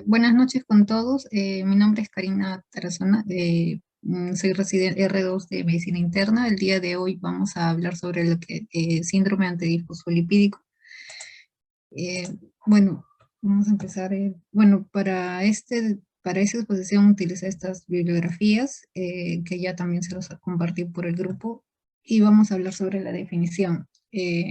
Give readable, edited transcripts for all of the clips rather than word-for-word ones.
Buenas noches con todos. Mi nombre es Karina Tarazona. Soy residente R2 de Medicina Interna. El día de hoy vamos a hablar sobre lo que síndrome antidifosfolipídico. Eh, bueno, vamos a empezar. Bueno, para esta exposición utilicé estas bibliografías que ya también se los compartí por el grupo y vamos a hablar sobre la definición.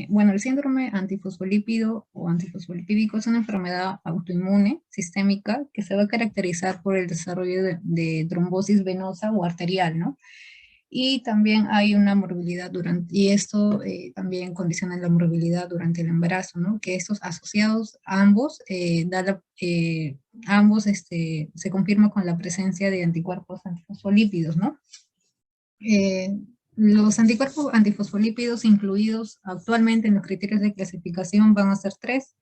Bueno, el síndrome antifosfolípido o antifosfolipídico es una enfermedad autoinmune sistémica que se va a caracterizar por el desarrollo de trombosis venosa o arterial, ¿no? Y también hay una morbilidad y esto también condiciona la morbilidad durante el embarazo, ¿no? Que estos asociados a ambos, ambos se confirma con la presencia de anticuerpos antifosfolípidos, ¿no? Eh, los anticuerpos antifosfolípidos incluidos actualmente en los criterios de clasificación van a ser tres,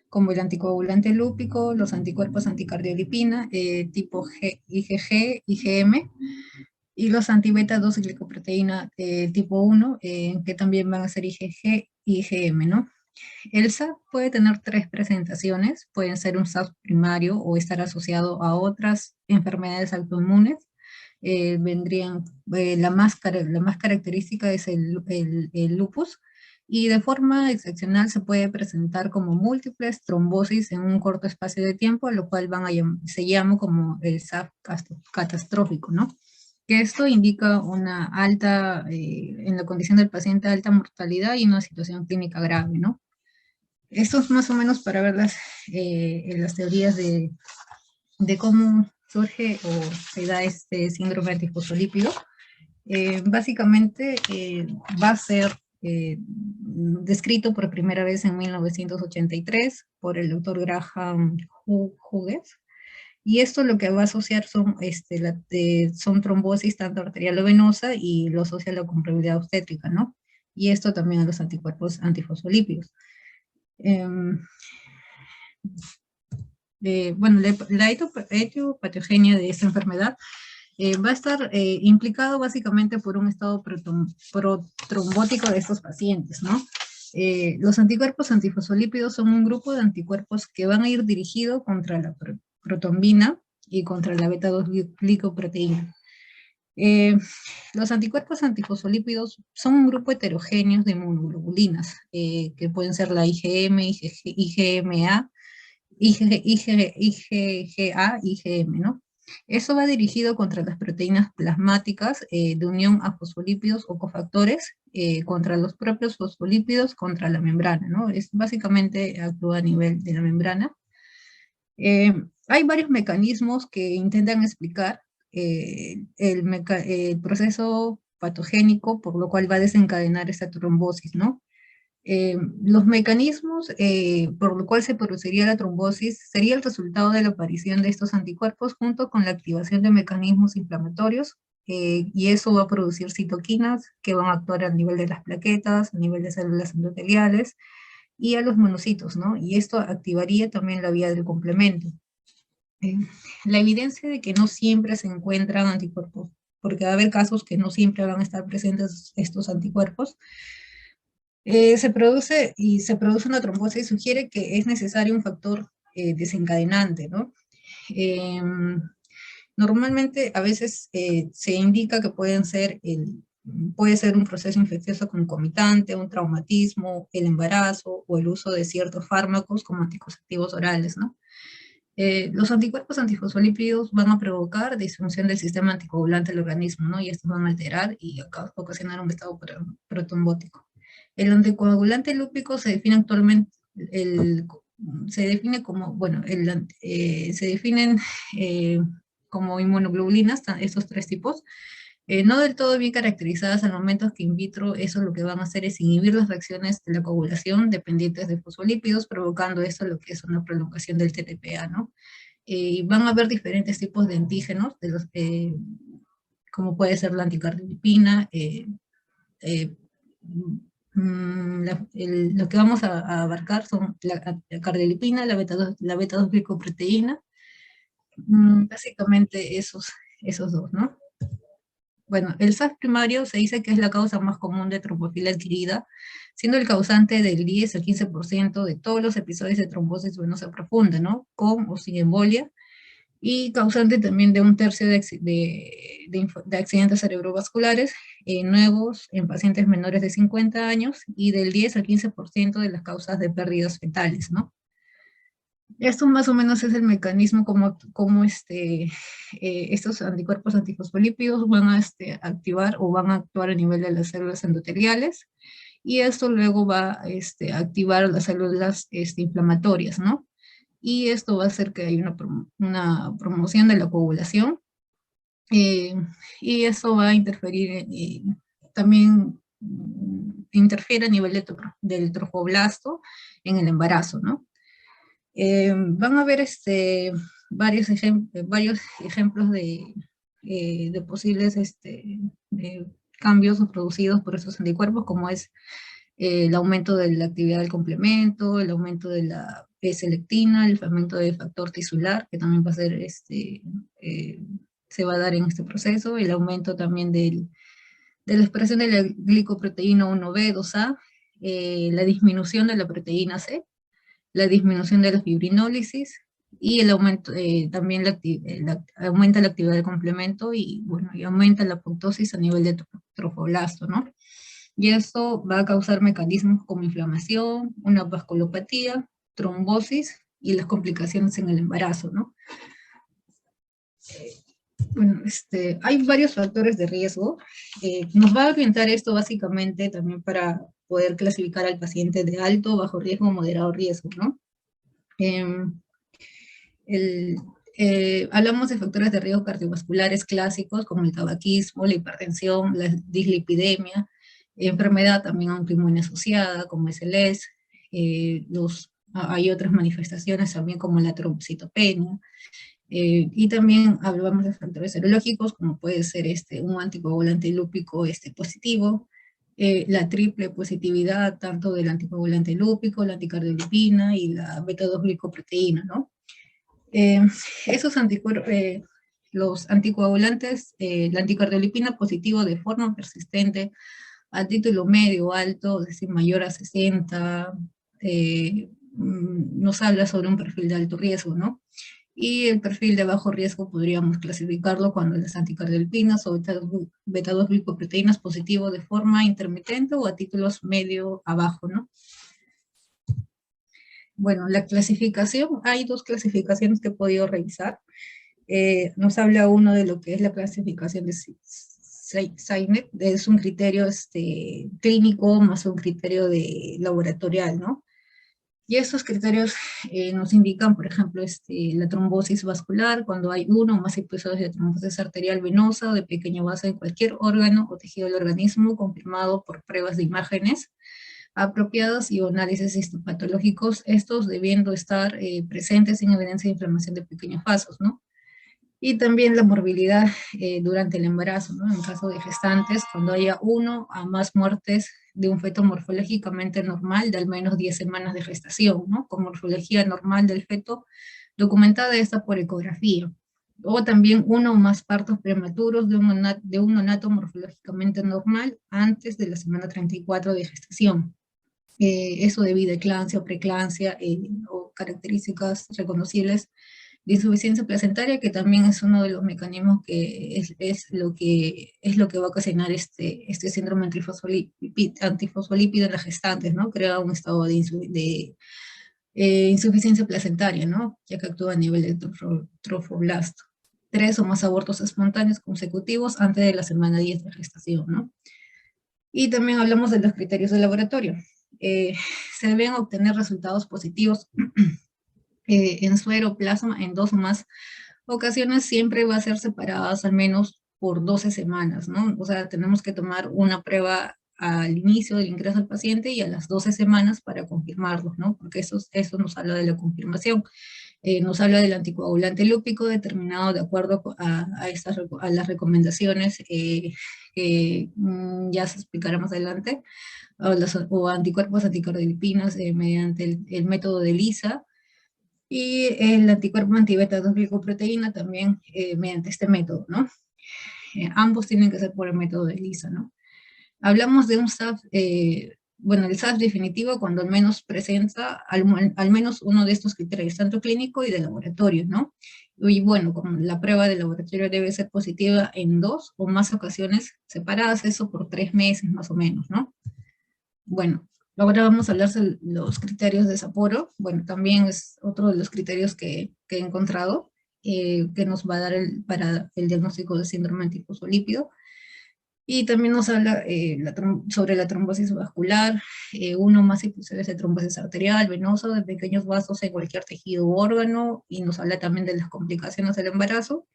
como el anticoagulante lúpico, los anticuerpos anticardiolipina, tipo IgG, IgM, y los anti-beta 2 glicoproteína tipo 1, que también van a ser IgG y IgM, ¿no? El SAP puede tener tres presentaciones, pueden ser un SAP primario o estar asociado a otras enfermedades autoinmunes. Vendrían, la más característica es el lupus, y de forma excepcional se puede presentar como múltiples trombosis en un corto espacio de tiempo, lo cual se llama como el SAP catastrófico, ¿no? Que esto indica una alta, en la condición del paciente, alta mortalidad y una situación clínica grave, ¿no? Esto es más o menos para ver las teorías de cómo surge o se da este síndrome antifosfolípido. Básicamente va a ser descrito por primera vez en 1983 por el doctor Graham Hughes. Y esto lo que va a asociar son trombosis tanto arterial o venosa, y lo asocia a la comprimibilidad obstétrica, ¿no? Y esto también a los anticuerpos antifosfolípidos. Em, bueno, la etiopatogenia de esta enfermedad va a estar implicado básicamente por un estado protrombótico de estos pacientes, ¿no? Los anticuerpos antifosfolípidos son un grupo de anticuerpos que van a ir dirigidos contra la protombina y contra la beta 2 glicoproteína. Eh, los anticuerpos antifosfolípidos son un grupo heterogéneo de inmunoglobulinas, que pueden ser la IgM, IgMA, IgA, IgM, ¿no? Eso va dirigido contra las proteínas plasmáticas de unión a fosfolípidos o cofactores, contra los propios fosfolípidos, contra la membrana, ¿no? Es básicamente actúa a nivel de la membrana. Hay varios mecanismos que intentan explicar el proceso patogénico por lo cual va a desencadenar esta trombosis, ¿no? Los mecanismos por lo cual se produciría la trombosis sería el resultado de la aparición de estos anticuerpos junto con la activación de mecanismos inflamatorios, y eso va a producir citoquinas que van a actuar a nivel de las plaquetas, a nivel de células endoteliales y a los monocitos, ¿no? Y esto activaría también la vía del complemento. Eh, la evidencia de que no siempre se encuentran anticuerpos, porque va a haber casos que no siempre van a estar presentes estos anticuerpos, se produce una trombosis y sugiere que es necesario un factor desencadenante, ¿no? Eh, Normalmente a veces se indica que puede ser un proceso infeccioso concomitante, un traumatismo, el embarazo o el uso de ciertos fármacos como anticonceptivos orales, ¿no? Los anticuerpos antifosfolípidos van a provocar disfunción del sistema anticoagulante del organismo, ¿no? Y estos van a alterar y ocasionar un estado protrombótico. El anticoagulante lúpico se define actualmente, se define como, bueno, se definen eh, como inmunoglobulinas, estos tres tipos, no del todo bien caracterizadas al momento que in vitro, eso lo que van a hacer es inhibir las reacciones de la coagulación dependientes de fosfolípidos, provocando esto lo que es una prolongación del TTPA, ¿no? Van a haber diferentes tipos de antígenos, como puede ser la anticardiolipina, eh, lo que vamos a abarcar son la cardiolipina, la beta 2 glicoproteína, básicamente esos dos, ¿no? Bueno, el SAS primario se dice que es la causa más común de trombofilia adquirida, siendo el causante del 10 al 15% de todos los episodios de trombosis venosa profunda, ¿no? Con o sin embolia, y causante también de un tercio de accidentes cerebrovasculares nuevos en pacientes menores de 50 años y del 10 al 15% de las causas de pérdidas fetales, ¿no? Esto más o menos es el mecanismo como estos anticuerpos antifosfolípidos van a activar o van a actuar a nivel de las células endoteliales y esto luego va a activar las células inflamatorias, ¿no? Y esto va a hacer que haya una promoción de la coagulación eh, y eso va a interferir, también interfiere a nivel del trofoblasto en el embarazo, ¿no? Van a ver varios ejemplos de posibles de cambios producidos por estos anticuerpos, como es el aumento de la actividad del complemento, el aumento de la P-selectina, el aumento del factor tisular, que también va a ser, eh, se va a dar en este proceso, el aumento también de la expresión de la glicoproteína 1B, 2A, la disminución de la proteína C, la disminución de la fibrinólisis y el aumento, también aumenta la actividad del complemento y, bueno, y aumenta la apoptosis a nivel de trofoblasto, ¿no? Y esto va a causar mecanismos como inflamación, una vasculopatía, trombosis y las complicaciones en el embarazo, ¿no? Bueno, hay varios factores de riesgo. Nos va a orientar esto básicamente también para poder clasificar al paciente de alto, bajo riesgo o moderado riesgo, ¿no? Eh, hablamos de factores de riesgo cardiovasculares clásicos como el tabaquismo, la hipertensión, la dislipidemia, enfermedad también autoinmune asociada como es el ES, hay otras manifestaciones también como la trombocitopenia, y también hablamos de factores serológicos como puede ser un anticoagulante lúpico positivo, la triple positividad tanto del anticoagulante lúpico, la anticardiolipina y la beta-2 glicoproteína, ¿no? Eh, esos los anticoagulantes, la anticardiolipina positivo de forma persistente a título medio o alto, es decir, mayor a 60, nos habla sobre un perfil de alto riesgo, ¿no? Y el perfil de bajo riesgo podríamos clasificarlo cuando las anticardiolipinas o beta-2 glicoproteínas positivo de forma intermitente o a títulos medio a bajo, ¿no? Bueno, la clasificación, hay dos clasificaciones que he podido revisar. Nos habla uno de lo que es la clasificación de SINET, es un criterio clínico más un criterio de laboratorial, ¿no? Y estos criterios nos indican, por ejemplo, la trombosis vascular, cuando hay uno o más episodios de trombosis arterial venosa o de pequeño vaso en cualquier órgano o tejido del organismo, confirmado por pruebas de imágenes apropiados y análisis histopatológicos, estos debiendo estar presentes sin evidencia de inflamación de pequeños vasos, ¿no? Y también la morbilidad durante el embarazo, ¿no? En caso de gestantes, cuando haya uno a más muertes de un feto morfológicamente normal de al menos 10 semanas de gestación, ¿no? Con morfología normal del feto documentada esta por ecografía. O también uno o más partos prematuros de un neonato morfológicamente normal antes de la semana 34 de gestación. Eso debido a eclampsia o preeclampsia o características reconocibles de insuficiencia placentaria, que también es uno de los mecanismos que es lo que va a ocasionar este síndrome antifosfolípido en las gestantes, ¿no? Crea un estado de insuficiencia placentaria, ¿no? Ya que actúa a nivel de trofoblasto. 3 o más abortos espontáneos consecutivos antes de la semana 10 de gestación, ¿no? Y también hablamos de los criterios de laboratorio. Eh, Se deben obtener resultados positivos en suero, plasma, en 2 o más ocasiones, siempre va a ser separadas al menos por 12 semanas, ¿no? O sea, tenemos que tomar una prueba al inicio del ingreso al paciente y a las 12 semanas para confirmarlo, ¿no? Porque eso nos habla de la confirmación. Nos habla del anticoagulante lúpico determinado de acuerdo a las recomendaciones que ya se explicará más adelante, o anticuerpos anticardiolipinas mediante el método de ELISA, y el anticuerpo antibeta 2 glicoproteína también mediante este método, ¿no? Ambos tienen que ser por el método de ELISA, ¿no? Hablamos de un SAF, bueno, el SAF definitivo cuando al menos presenta al menos uno de estos criterios, tanto clínico y de laboratorio, ¿no? Y bueno, como la prueba de laboratorio debe ser positiva en 2 o más ocasiones separadas, eso por 3 meses más o menos, ¿no? Bueno, ahora vamos a hablar de los criterios de Sapporo. Bueno, también es otro de los criterios que he encontrado, que nos va a dar para el diagnóstico de síndrome antifosfolípido. Y también nos habla sobre la trombosis vascular, uno más episodios de trombosis arterial, venosa, de pequeños vasos en cualquier tejido u órgano, y nos habla también de las complicaciones del embarazo,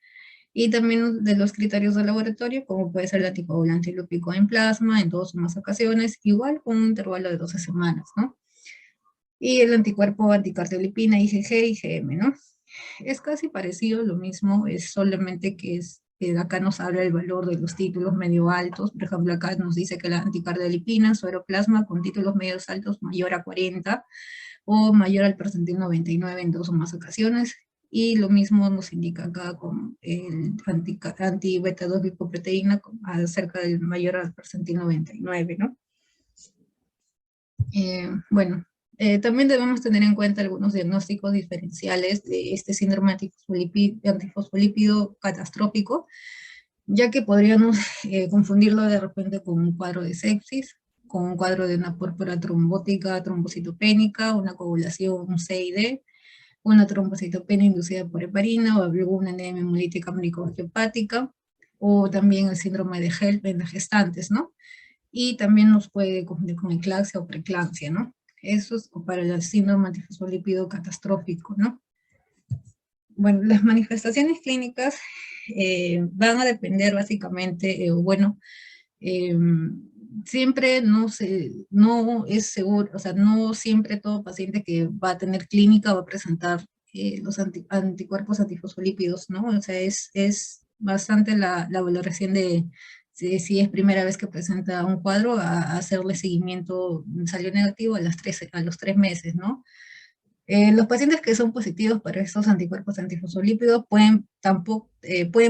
y también de los criterios de laboratorio, como puede ser el anticoagulante lúpico en plasma en 2 o más ocasiones, igual con un intervalo de 12 semanas, ¿no? Y el anticuerpo anticardiolipina, IgG, IgM, ¿no? Es casi parecido, lo mismo, es solamente que acá nos habla el valor de los títulos medio altos. Por ejemplo, acá nos dice que la anticardiolipina, sueroplasma con títulos medios altos mayor a 40 o mayor al percentil 99 en 2 o más ocasiones. Y lo mismo nos indica acá con el anti-beta 2 lipoproteína acerca del mayor al percentil 99, ¿no? Bueno, también debemos tener en cuenta algunos diagnósticos diferenciales de este síndrome antifosfolípido catastrófico, ya que podríamos confundirlo de repente con un cuadro de sepsis, con un cuadro de una púrpura trombótica, trombocitopénica, una coagulación, un CID, una trombocitopenia inducida por heparina o alguna anemia hemolítica microangiopática, o también el síndrome de HELP en las gestantes, ¿no? Y también nos puede confundir con eclampsia o preeclampsia, ¿no? Eso es para el síndrome antifosfolípido catastrófico, ¿no? Bueno, las manifestaciones clínicas van a depender básicamente, bueno, siempre no es seguro, o sea, no siempre todo paciente que va a tener clínica va a presentar los anticuerpos antifosfolípidos, ¿no? O sea, es bastante la valoración de si es primera vez que presenta un cuadro, a hacerle seguimiento, salió negativo a los 3 meses, ¿no? Los pacientes que son positivos para estos anticuerpos antifosfolípidos pueden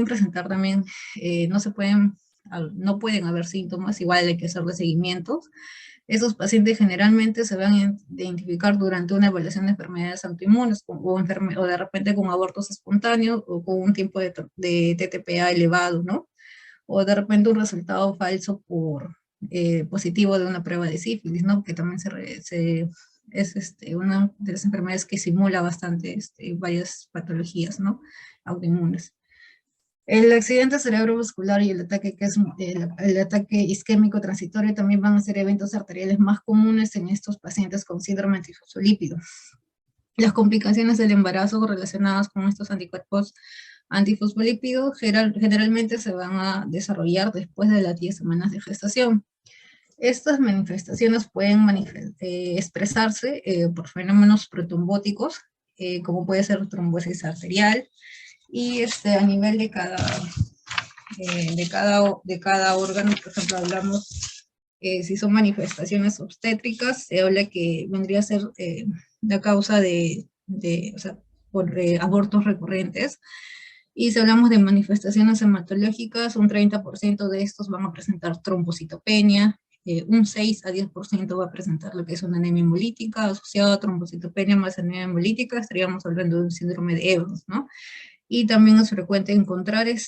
presentar también, no pueden haber síntomas, igual hay que hacerle seguimientos. Esos pacientes generalmente se van a identificar durante una evaluación de enfermedades autoinmunes o de repente con abortos espontáneos o con un tiempo de TTPA elevado, ¿no? O de repente un resultado falso positivo de una prueba de sífilis, ¿no? Que también es una de las enfermedades que simula bastante varias patologías, ¿no? Autoinmunes. El accidente cerebrovascular y el ataque, el ataque isquémico transitorio también van a ser eventos arteriales más comunes en estos pacientes con síndrome antifosfolípido. Las complicaciones del embarazo relacionadas con estos anticuerpos antifosfolípidos generalmente se van a desarrollar después de las 10 semanas de gestación. Estas manifestaciones pueden expresarse por fenómenos protrombóticos, como puede ser trombosis arterial, y a nivel de cada órgano, por ejemplo, hablamos, si son manifestaciones obstétricas, se habla que vendría a ser la causa o sea, por abortos recurrentes. Y si hablamos de manifestaciones hematológicas, un 30% de estos van a presentar trombocitopenia, un 6 a 10% va a presentar lo que es una anemia hemolítica asociada a trombocitopenia más anemia hemolítica, estaríamos hablando de un síndrome de Evans, ¿no? Y también es frecuente encontrar en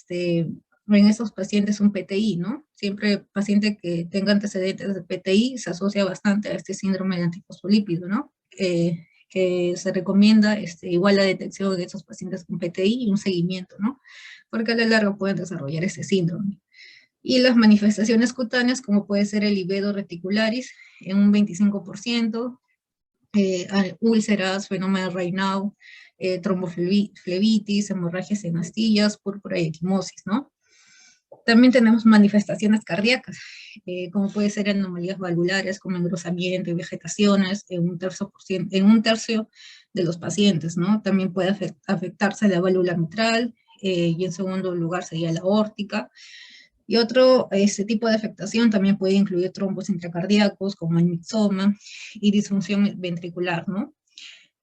estos pacientes un PTI, ¿no? Siempre paciente que tenga antecedentes de PTI se asocia bastante a este síndrome de antifosfolípido, ¿no? Que se recomienda igual la detección de esos pacientes con PTI y un seguimiento, ¿no? Porque a la larga pueden desarrollar ese síndrome. Y las manifestaciones cutáneas, como puede ser el livedo reticularis, en un 25%, úlceras, fenómeno de Raynaud, tromboflebitis, hemorragias en astillas, púrpura y equimosis, ¿no? También tenemos manifestaciones cardíacas, como puede ser anomalías valvulares, como engrosamiento y vegetaciones en un tercio de los pacientes, ¿no? También puede afectarse la válvula mitral, y en segundo lugar sería la aórtica. Y este tipo de afectación también puede incluir trombos intracardíacos, como el mixoma, y disfunción ventricular, ¿no?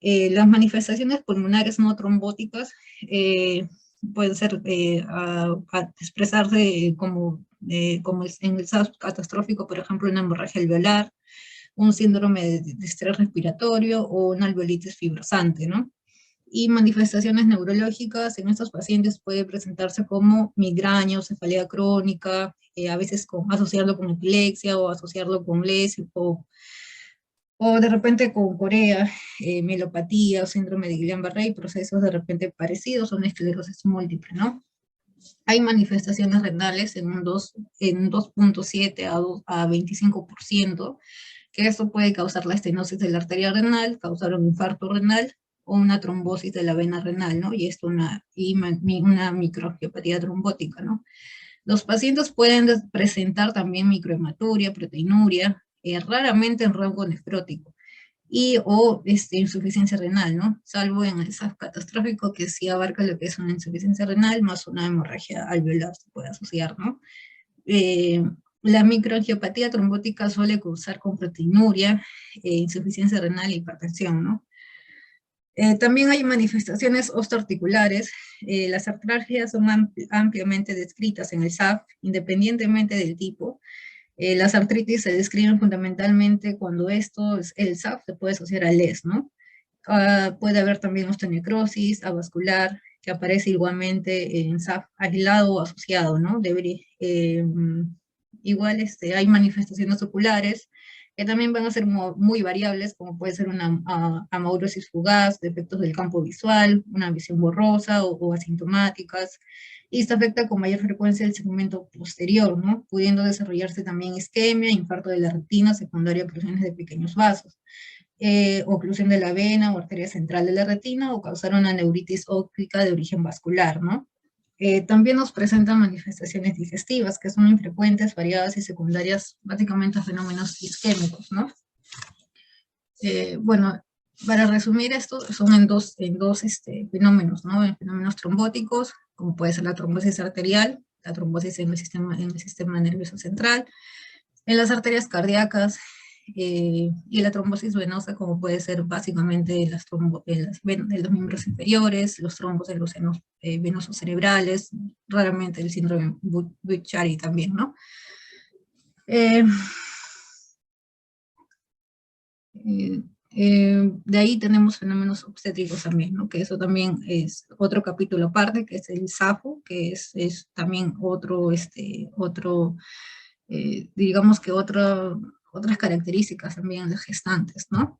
Las manifestaciones pulmonares no trombóticas pueden ser, a expresarse como en el SAF catastrófico, por ejemplo, una hemorragia alveolar, un síndrome de estrés respiratorio o una alveolitis fibrosante, ¿no? Y manifestaciones neurológicas en estos pacientes puede presentarse como migraña o cefalea crónica, a veces asociarlo con epilepsia o asociarlo con LES o de repente con Corea, mielopatía o síndrome de Guillain-Barré, procesos de repente parecidos a una esclerosis múltiple, ¿no? Hay manifestaciones renales en 2.7 a 25%, que esto puede causar la estenosis de la arteria renal, causar un infarto renal o una trombosis de la vena renal, ¿no? Y esto una microangiopatía trombótica, ¿no? Los pacientes pueden presentar también microhematuria, proteinuria, raramente en rango nefrótico, y o insuficiencia renal, ¿no? Salvo en el SAF catastrófico, que sí abarca lo que es una insuficiencia renal más una hemorragia alveolar, se puede asociar, ¿no? Eh, la microangiopatía trombótica suele cursar con proteinuria, insuficiencia renal e hipertensión, ¿no? También hay manifestaciones osteoarticulares. Las artralgias son ampliamente descritas en el SAF, independientemente del tipo. Las artritis se describen fundamentalmente cuando el SAF se puede asociar al LES, ¿no? Puede haber también osteonecrosis avascular, que aparece igualmente en SAF aislado o asociado, ¿no? Igual hay manifestaciones oculares, que también van a ser muy variables, como puede ser una amaurosis fugaz, defectos del campo visual, una visión borrosa o asintomáticas, y esto afecta con mayor frecuencia el segmento posterior, ¿no? Pudiendo desarrollarse también isquemia, infarto de la retina, secundaria a oclusiones de pequeños vasos, oclusión de la vena o arteria central de la retina, o causar una neuritis óptica de origen vascular, ¿no? También nos presentan manifestaciones digestivas, que son infrecuentes, variadas y secundarias, básicamente a fenómenos isquémicos, ¿no? Bueno, para resumir esto, son en dos fenómenos, ¿no? En fenómenos trombóticos, como puede ser la trombosis arterial, la trombosis en el sistema nervioso central, en las arterias cardíacas, y la trombosis venosa, como puede ser básicamente en los miembros inferiores, los trombos en los senos venosos cerebrales, raramente el síndrome Buchiari también, ¿no? Eh, eh, de ahí tenemos fenómenos obstétricos también, ¿no? Que eso también es otro capítulo aparte, que es el SAFO, que es también digamos que otras características también de gestantes, ¿no?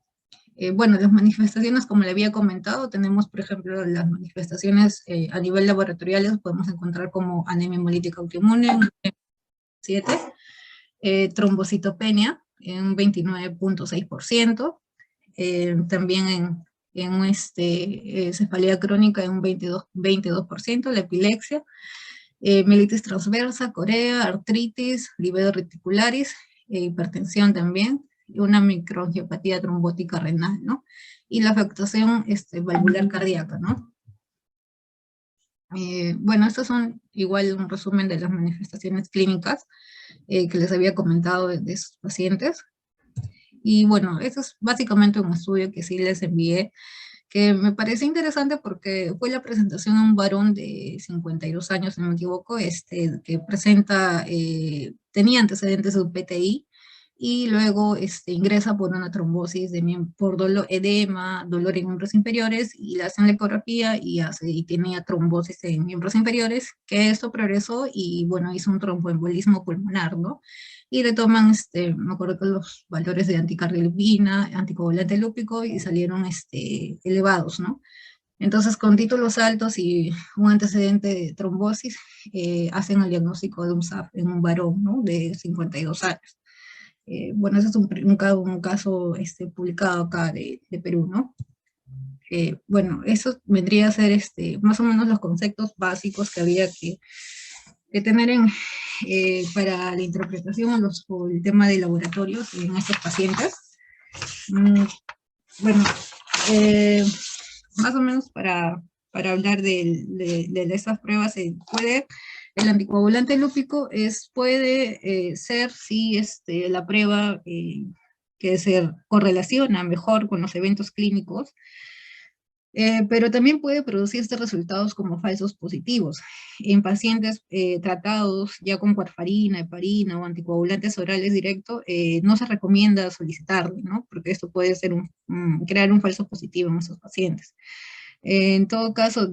Bueno, las manifestaciones, como le había comentado, tenemos, por ejemplo, las manifestaciones a nivel laboratoriales, podemos encontrar como anemia hemolítica autoinmune, 7, trombocitopenia en un 29.6%, también cefalea crónica en un 22%, la epilepsia, mielitis transversa, corea, artritis, livedo reticularis, hipertensión también, y una microangiopatía trombótica renal, ¿no? Y la afectación valvular cardíaca, ¿no? Bueno, estos son igual un resumen de las manifestaciones clínicas que les había comentado de sus pacientes. Y bueno, eso es básicamente un estudio que sí les envié, que me parece interesante porque fue la presentación a un varón de 52 años, si no me equivoco, que tenía antecedentes de un PTI, y luego ingresa por una trombosis, por edema, dolor en miembros inferiores, y le hacen la ecografía y tenía trombosis en miembros inferiores, que esto progresó y bueno, hizo un tromboembolismo pulmonar, ¿no? Y le toman, me acuerdo que los valores de anticardiolipina, anticoagulante lúpico, y salieron elevados, ¿no? Entonces, con títulos altos y un antecedente de trombosis, hacen el diagnóstico de un SAF en un varón, ¿no? De 52 años. Bueno, ese es un caso publicado acá de Perú, ¿no? Bueno, eso vendría a ser más o menos los conceptos básicos que había que tener para la interpretación o el tema de laboratorios en estos pacientes. Mm, bueno, eh, más o menos para hablar de estas pruebas, el anticoagulante lúpico puede ser si la prueba que se correlaciona mejor con los eventos clínicos, Pero también puede producirse resultados como falsos positivos. En pacientes tratados ya con warfarina, heparina o anticoagulantes orales directos, no se recomienda solicitarlo, ¿no? Porque esto puede ser crear un falso positivo en esos pacientes. En todo caso,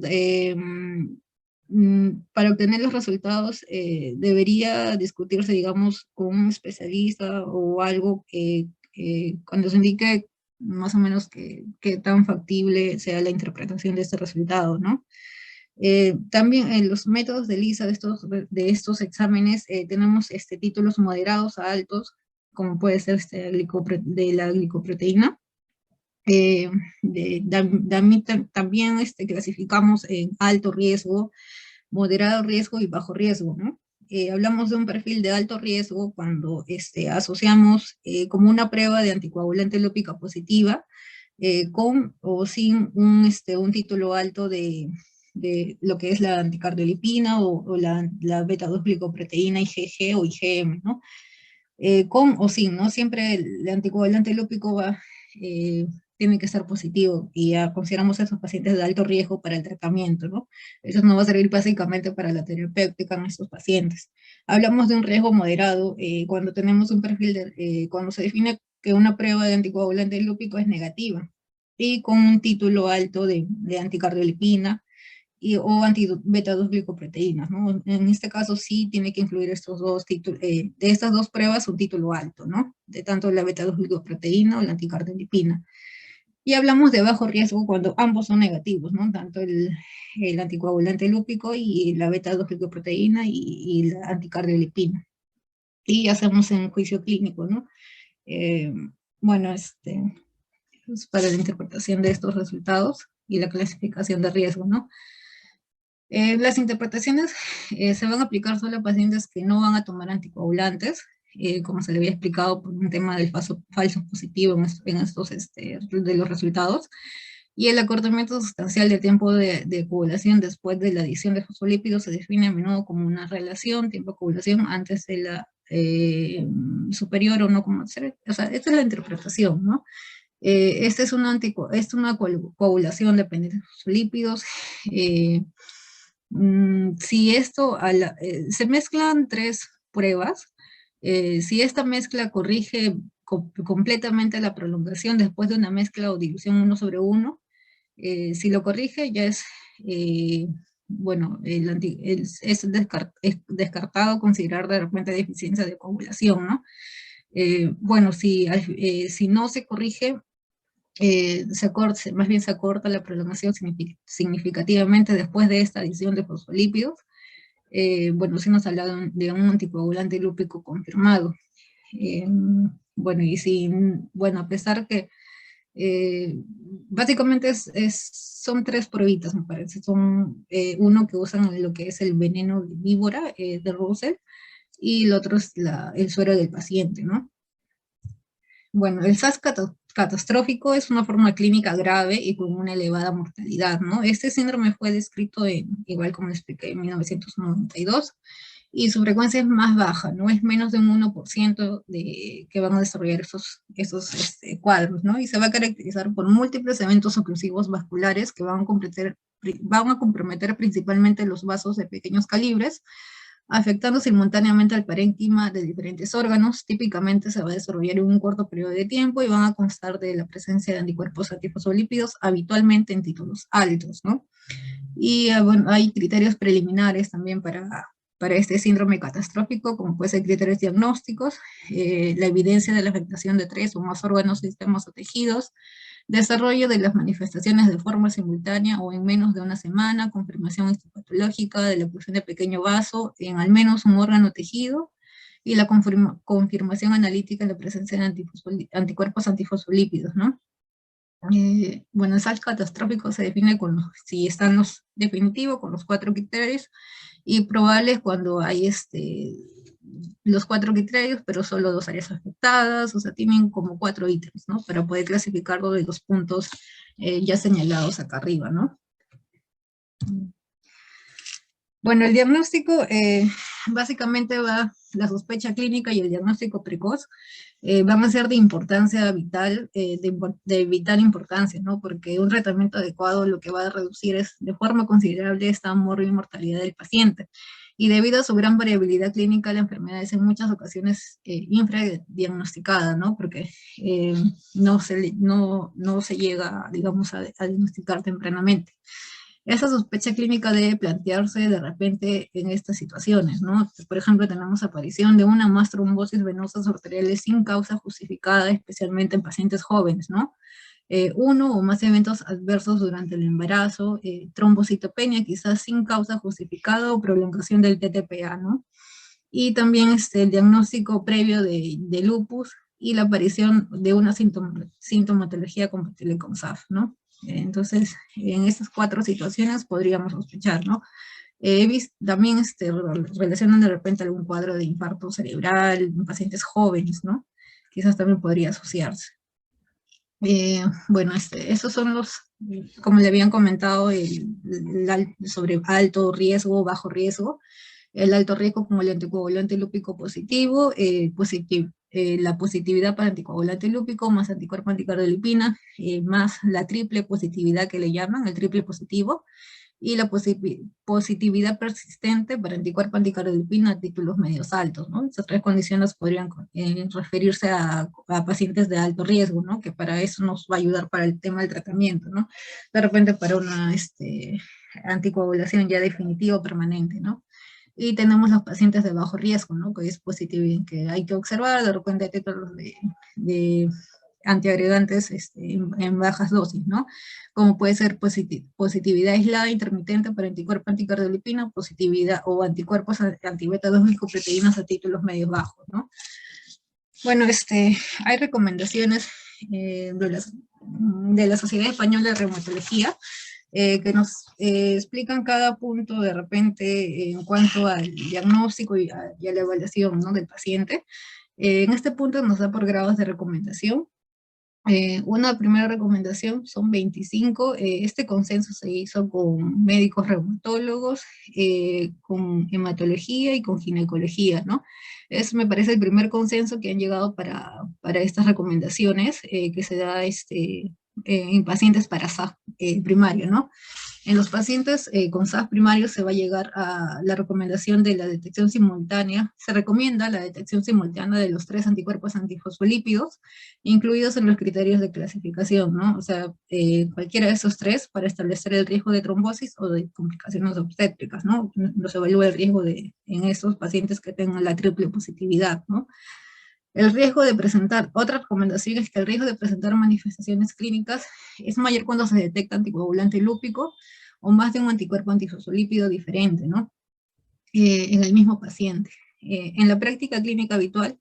para obtener los resultados debería discutirse, digamos, con un especialista o algo cuando se indique más o menos qué tan factible sea la interpretación de este resultado, ¿no? También en los métodos de lisa de estos exámenes tenemos títulos moderados a altos, como puede ser de la glicoproteína. También clasificamos en alto riesgo, moderado riesgo y bajo riesgo, ¿no? Hablamos de un perfil de alto riesgo cuando asociamos como una prueba de anticoagulante lópica positiva con o sin un título alto de lo que es la anticardiolipina o la beta-2 glicoproteína IgG o IgM, ¿no? Con o sin, ¿no? Siempre el anticoagulante lúpico tiene que estar positivo y ya consideramos a esos pacientes de alto riesgo para el tratamiento, ¿no? Eso nos va a servir básicamente para la terapéutica en estos pacientes. Hablamos de un riesgo moderado cuando tenemos un perfil cuando se define que una prueba de anticoagulante lúpico es negativa y con un título alto de anticardiolipina o anti-beta-2 glicoproteínas, ¿no? En este caso sí tiene que incluir estos dos títulos, de estas dos pruebas un título alto, ¿no? De tanto la beta-2 glicoproteína o la anticardiolipina. Y hablamos de bajo riesgo cuando ambos son negativos, ¿no? Tanto el anticoagulante lúpico y la beta-2 glicoproteína y la anticardiolipina. Y hacemos en juicio clínico, ¿no? Eh, bueno, es para la interpretación de estos resultados y la clasificación de riesgo, ¿no? Las interpretaciones se van a aplicar solo a pacientes que no van a tomar anticoagulantes, como se le había explicado por un tema del falso positivo en estos de los resultados, y el acortamiento sustancial del tiempo de coagulación después de la adición de fosfolípidos se define a menudo como una relación tiempo-coagulación antes de la superior o no como, o sea, esta es la interpretación, ¿no? Esta es una coagulación dependiente de fosfolípidos. Si esto, se mezclan tres pruebas, si esta mezcla corrige completamente la prolongación después de una mezcla o dilución 1/1, si lo corrige ya es, bueno, es descartado considerar de repente deficiencia de coagulación, ¿no? Bueno, si no se corrige, más bien se acorta la prolongación significativamente después de esta adición de fosfolípidos. Bueno, sí nos habla de un anticoagulante lúpico confirmado. Eh, bueno, bueno, a pesar que básicamente son tres pruebitas, me parece. Son uno que usan lo que es el veneno de víbora de Russell y el otro es el suero del paciente, ¿no? Bueno, el SAS catastrófico es una forma clínica grave y con una elevada mortalidad, ¿no? Este síndrome fue descrito igual como lo expliqué, en 1992, y su frecuencia es más baja, ¿no? Es menos de un 1% que van a desarrollar esos cuadros, ¿no? Y se va a caracterizar por múltiples eventos oclusivos vasculares que van a comprometer principalmente los vasos de pequeños calibres, afectando simultáneamente al parénquima de diferentes órganos. Típicamente se va a desarrollar en un corto periodo de tiempo y van a constar de la presencia de anticuerpos antifosfolípidos, habitualmente en títulos altos, ¿no? Y bueno, hay criterios preliminares también para este síndrome catastrófico, como puede ser criterios diagnósticos, la evidencia de la afectación de 3 o más órganos, sistemas o tejidos, desarrollo de las manifestaciones de forma simultánea o en menos de una semana, confirmación histopatológica de la oclusión de pequeño vaso en al menos un órgano o tejido, y la confirmación analítica de la presencia de anticuerpos antifosfolípidos, ¿no? Bueno, el SALT catastrófico se define si están los definitivos, con los 4 criterios, y probables cuando hay los 4 criterios, pero solo 2 áreas afectadas, o sea, tienen como 4 ítems, ¿no? Para poder clasificarlo de los puntos ya señalados acá arriba, ¿no? Bueno, el diagnóstico básicamente va la sospecha clínica y el diagnóstico precoz van a ser de importancia vital, de vital importancia, ¿no? Porque un tratamiento adecuado lo que va a reducir es de forma considerable esta mortalidad del paciente. Y debido a su gran variabilidad clínica, la enfermedad es en muchas ocasiones infradiagnosticada, ¿no? Porque no se llega, digamos, a diagnosticar tempranamente. Esa sospecha clínica debe plantearse de repente en estas situaciones, ¿no? Por ejemplo, tenemos aparición de una o más trombosis venosas arteriales sin causa justificada, especialmente en pacientes jóvenes, ¿no? Uno o más eventos adversos durante el embarazo, trombocitopenia quizás sin causa justificada o prolongación del TTPA, ¿no? Y también el diagnóstico previo de lupus y la aparición de una sintomatología compatible con SAF, ¿no? Entonces, en estas 4 situaciones podríamos sospechar, ¿no? He visto también relacionan de repente algún cuadro de infarto cerebral en pacientes jóvenes, ¿no? Quizás también podría asociarse. Bueno, esos son los, como le habían comentado, sobre alto riesgo, bajo riesgo. El alto riesgo como el anticoagulante lúpico positivo, la positividad para anticoagulante lúpico, más anticuerpo anticardiolipina, más la triple positividad que le llaman, el triple positivo, y la positividad persistente para anticuerpo anticardiolipina a títulos medios altos, ¿no? Esas 3 condiciones podrían referirse a pacientes de alto riesgo, ¿no? Que para eso nos va a ayudar para el tema del tratamiento, ¿no? De repente para una anticoagulación ya definitiva o permanente, ¿no? Y tenemos los pacientes de bajo riesgo, ¿no? Que es positivo, que hay que observar de repente a títulos de antiagregantes en bajas dosis, ¿no? Como puede ser positividad aislada intermitente para anticuerpo anticardiolipina, positividad o anticuerpos antibeta 2 glicoproteínas a títulos medios bajos, ¿no? Bueno, hay recomendaciones de la Sociedad Española de Reumatología que nos explican cada punto de repente en cuanto al diagnóstico y a la evaluación, ¿no? Del paciente. En este punto nos da por grados de recomendación. Una primera recomendación son 25. Este consenso se hizo con médicos reumatólogos, con hematología y con ginecología, ¿no? Eso me parece el primer consenso que han llegado para estas recomendaciones que se da en pacientes para SAF primario, ¿no? En los pacientes con SAF primario se va a llegar a la recomendación de la detección simultánea. Se recomienda la detección simultánea de los 3 anticuerpos antifosfolípidos, incluidos en los criterios de clasificación, ¿no? O sea, cualquiera de esos 3 para establecer el riesgo de trombosis o de complicaciones obstétricas, ¿no? Nos evalúa el riesgo en estos pacientes que tengan la triple positividad, ¿no? El riesgo de presentar, otra recomendación es que el riesgo de presentar manifestaciones clínicas es mayor cuando se detecta anticoagulante lúpico o más de un anticuerpo antifosfolípido diferente, ¿no? En el mismo paciente. En la práctica clínica habitual,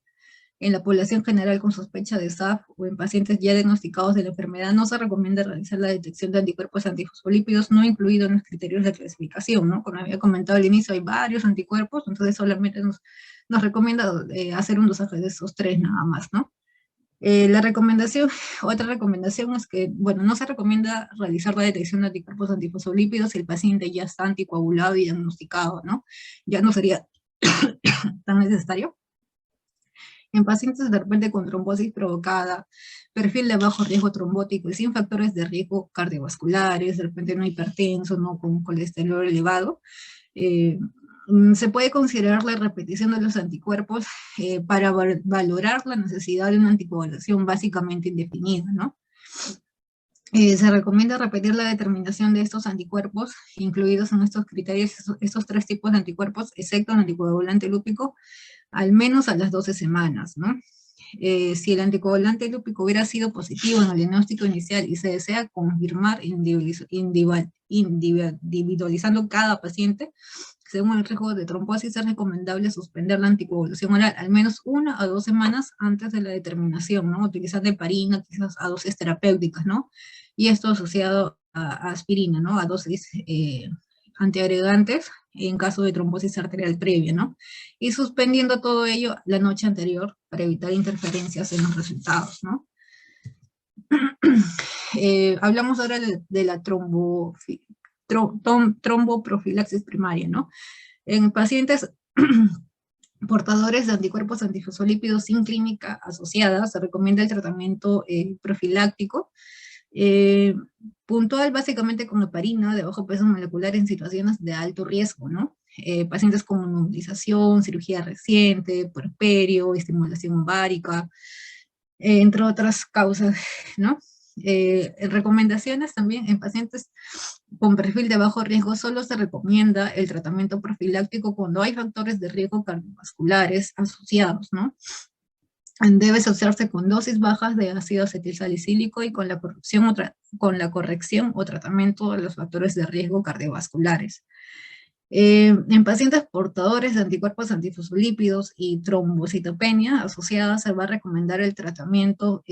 en la población general con sospecha de SAF o en pacientes ya diagnosticados de la enfermedad, no se recomienda realizar la detección de anticuerpos antifosfolípidos no incluidos en los criterios de clasificación, ¿no? Como había comentado al inicio, hay varios anticuerpos, entonces solamente nos recomienda hacer un dosaje de esos 3 nada más, ¿no? La recomendación, otra recomendación es que, bueno, no se recomienda realizar la detección de anticuerpos antifosfolípidos si el paciente ya está anticoagulado y diagnosticado, ¿no? Ya no sería tan necesario. En pacientes de repente con trombosis provocada, perfil de bajo riesgo trombótico y sin factores de riesgo cardiovasculares, de repente no hipertenso, no con colesterol elevado, se puede considerar la repetición de los anticuerpos para valorar la necesidad de una anticoagulación básicamente indefinida, ¿no? Se recomienda repetir la determinación de estos anticuerpos, incluidos en estos criterios, estos 3 tipos de anticuerpos, excepto el anticoagulante lúpico, al menos a las 12 semanas, ¿no? Si el anticoagulante lúpico hubiera sido positivo en el diagnóstico inicial y se desea confirmar individualizando cada paciente, según el riesgo de trombosis, es recomendable suspender la anticoagulación oral al menos 1 a 2 semanas antes de la determinación, ¿no? Utilizando heparina, quizás a dosis terapéuticas, ¿no? Y esto asociado a aspirina, ¿no? A dosis antiagregantes en caso de trombosis arterial previa, ¿no? Y suspendiendo todo ello la noche anterior para evitar interferencias en los resultados, ¿no? Hablamos ahora de la tromboprofilaxis primaria, ¿no? En pacientes portadores de anticuerpos antifosfolípidos sin clínica asociada, se recomienda el tratamiento profiláctico, puntual básicamente con heparina de bajo peso molecular en situaciones de alto riesgo, ¿no? Pacientes con inmovilización, cirugía reciente, puerperio, estimulación ovárica, entre otras causas, ¿no? Recomendaciones también en pacientes con perfil de bajo riesgo solo se recomienda el tratamiento profiláctico cuando hay factores de riesgo cardiovasculares asociados, ¿no? Debe asociarse con dosis bajas de ácido acetilsalicílico y con la corrección o tratamiento de los factores de riesgo cardiovasculares. En pacientes portadores de anticuerpos antifosfolípidos y trombocitopenia asociada se va a recomendar el tratamiento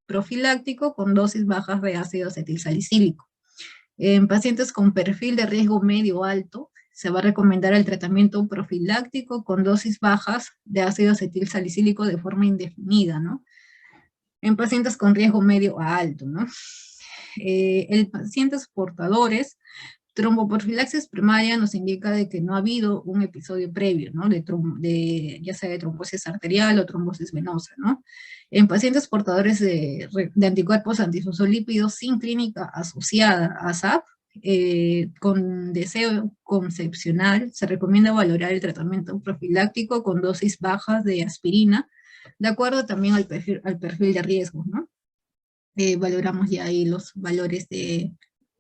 profiláctico con dosis bajas de ácido acetilsalicílico. En pacientes con perfil de riesgo medio alto, se va a recomendar el tratamiento profiláctico con dosis bajas de ácido acetilsalicílico de forma indefinida, ¿no? En pacientes con riesgo medio a alto, ¿no? En pacientes portadores, tromboprofilaxis primaria nos indica de que no ha habido un episodio previo, ¿no? Ya sea de trombosis arterial o trombosis venosa, ¿no? En pacientes portadores de anticuerpos antifosfolípidos sin clínica asociada a SAP, con deseo concepcional, se recomienda valorar el tratamiento profiláctico con dosis bajas de aspirina, de acuerdo también al perfil de riesgo, ¿no? Valoramos ya ahí los valores de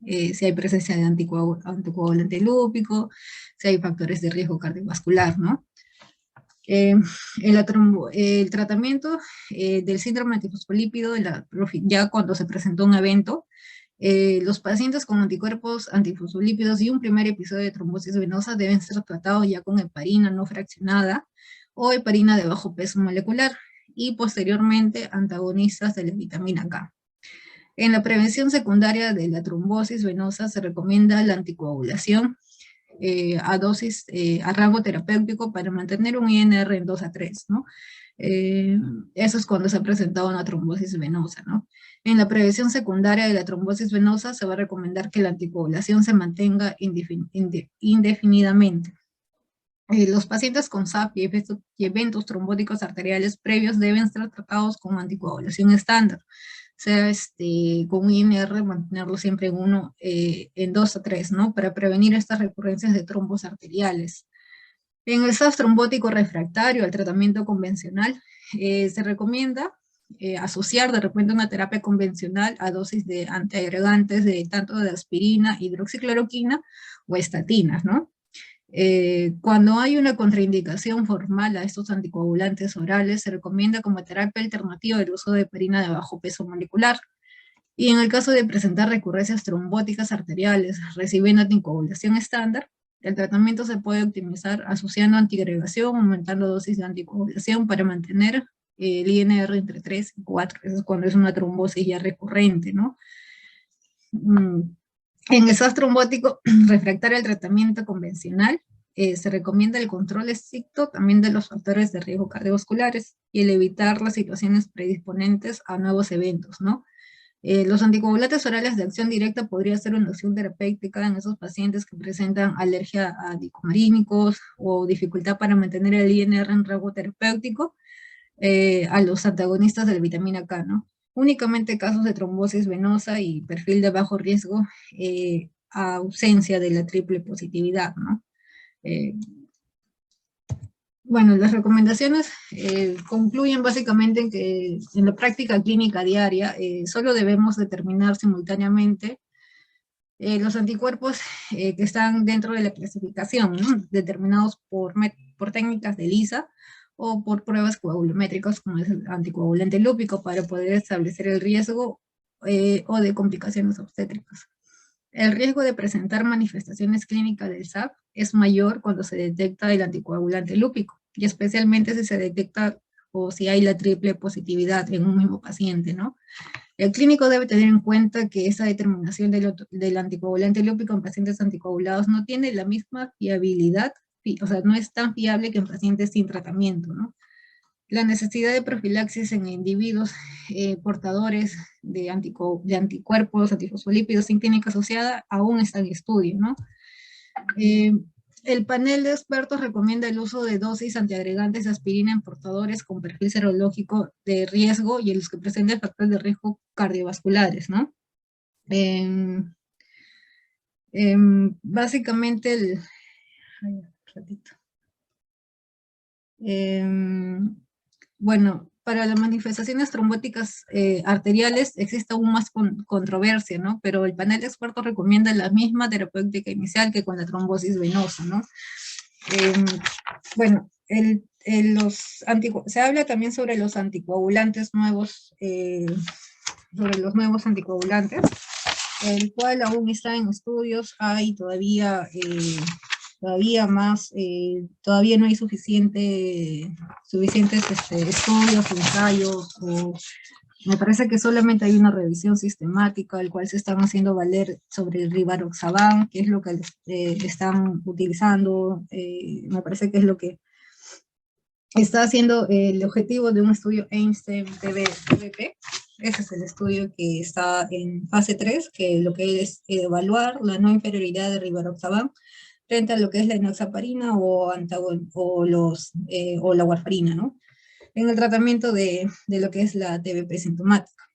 si hay presencia de anticoagulante lúpico, si hay factores de riesgo cardiovascular, ¿no? El tratamiento del síndrome antifosfolípido, ya cuando se presentó un evento, los pacientes con anticuerpos antifosfolípidos y un primer episodio de trombosis venosa deben ser tratados ya con heparina no fraccionada o heparina de bajo peso molecular y posteriormente antagonistas de la vitamina K. En la prevención secundaria de la trombosis venosa se recomienda la anticoagulación a rango terapéutico para mantener un INR en 2 a 3, ¿no? Eso es cuando se ha presentado una trombosis venosa, ¿no? En la prevención secundaria de la trombosis venosa se va a recomendar que la anticoagulación se mantenga indefinidamente. Los pacientes con SAP y eventos trombóticos arteriales previos deben ser tratados con anticoagulación estándar, sea con un INR, mantenerlo siempre en 2 a 3, ¿no? Para prevenir estas recurrencias de trombos arteriales. En el SAP trombótico refractario al tratamiento convencional, se recomienda asociar de repente una terapia convencional a dosis de antiagregantes tanto de aspirina, hidroxicloroquina o estatinas, ¿no? Cuando hay una contraindicación formal a estos anticoagulantes orales, se recomienda como terapia alternativa el uso de heparina de bajo peso molecular. Y en el caso de presentar recurrencias trombóticas arteriales recibiendo anticoagulación estándar, el tratamiento se puede optimizar asociando antiagregación, aumentando dosis de anticoagulación para mantener el INR entre 3 y 4, eso es cuando es una trombosis ya recurrente, ¿no? En el SAS trombótico refractario al tratamiento convencional, se recomienda el control estricto también de los factores de riesgo cardiovasculares y el evitar las situaciones predisponentes a nuevos eventos, ¿no? Los anticoagulantes orales de acción directa podría ser una opción terapéutica en esos pacientes que presentan alergia a dicomarínicos o dificultad para mantener el INR en rango terapéutico, a los antagonistas de la vitamina K, ¿no? Únicamente casos de trombosis venosa y perfil de bajo riesgo, a ausencia de la triple positividad, ¿no? Bueno, las recomendaciones concluyen básicamente en que en la práctica clínica diaria solo debemos determinar simultáneamente los anticuerpos que están dentro de la clasificación, ¿no? Determinados por técnicas de ELISA o por pruebas coagulométricas como es el anticoagulante lúpico para poder establecer el riesgo o de complicaciones obstétricas. El riesgo de presentar manifestaciones clínicas del SAP es mayor cuando se detecta el anticoagulante lúpico, y especialmente si se detecta o si hay la triple positividad en un mismo paciente, ¿no? El clínico debe tener en cuenta que esa determinación del anticoagulante lúpico en pacientes anticoagulados no tiene la misma fiabilidad, o sea, no es tan fiable que en pacientes sin tratamiento, ¿no? La necesidad de profilaxis en individuos portadores de anticuerpos, antifosfolípidos sin clínica asociada, aún está en estudio, ¿no? El panel de expertos recomienda el uso de dosis antiagregantes de aspirina en portadores con perfil serológico de riesgo y en los que presenten factores de riesgo cardiovasculares, ¿no? Básicamente, ay, un ratito. Bueno, para las manifestaciones trombóticas arteriales existe aún más controversia, ¿no? Pero el panel de expertos recomienda la misma terapéutica inicial que con la trombosis venosa, ¿no? Bueno, se habla también sobre los anticoagulantes nuevos, sobre los nuevos anticoagulantes, el cual aún está en estudios. Hay todavía todavía no hay suficientes estudios, ensayos, o me parece que solamente hay una revisión sistemática, el cual se están haciendo valer sobre el rivaroxaban, que es lo que están utilizando. Me parece que es lo que está haciendo el objetivo de un estudio Einstein-TBP. Ese es el estudio que está en fase 3, que lo que es evaluar la no inferioridad de rivaroxaban frente a lo que es la enoxaparina o la warfarina, ¿no? En el tratamiento de lo que es la TBP sintomática,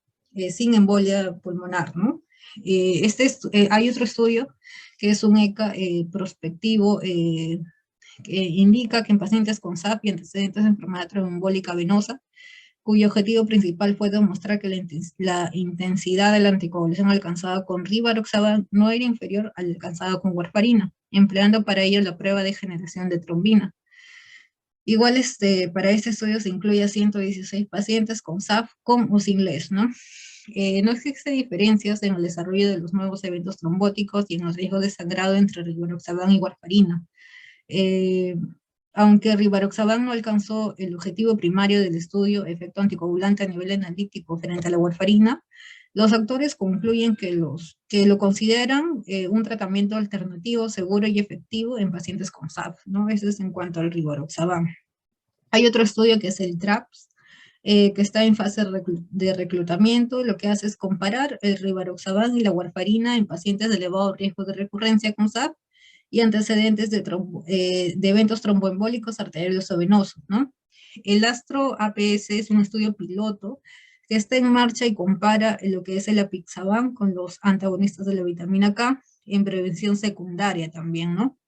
sin embolia pulmonar, ¿no? Hay otro estudio que es un ECA prospectivo, que indica que en pacientes con SAP y antecedentes de enfermedad tromboembólica venosa, cuyo objetivo principal fue demostrar que la intensidad de la anticoagulación alcanzada con rivaroxaban no era inferior a la alcanzada con warfarina, empleando para ello la prueba de generación de trombina. Igual para este estudio se incluye a 116 pacientes con SAF con o sin LES, ¿no? No existen diferencias en el desarrollo de los nuevos eventos trombóticos y en los riesgos de sangrado entre rivaroxaban y warfarina. Aunque rivaroxaban no alcanzó el objetivo primario del estudio, efecto anticoagulante a nivel analítico frente a la warfarina, los autores concluyen que lo consideran un tratamiento alternativo, seguro y efectivo en pacientes con SAF, ¿no? Eso es en cuanto al rivaroxaban. Hay otro estudio que es el TRAPS, que está en fase de reclutamiento. Lo que hace es comparar el rivaroxaban y la warfarina en pacientes de elevado riesgo de recurrencia con SAF y antecedentes de eventos tromboembólicos arteriales o venosos, ¿no? El ASTRO-APS es un estudio piloto que está en marcha y compara lo que es el apixaban con los antagonistas de la vitamina K en prevención secundaria también, ¿no?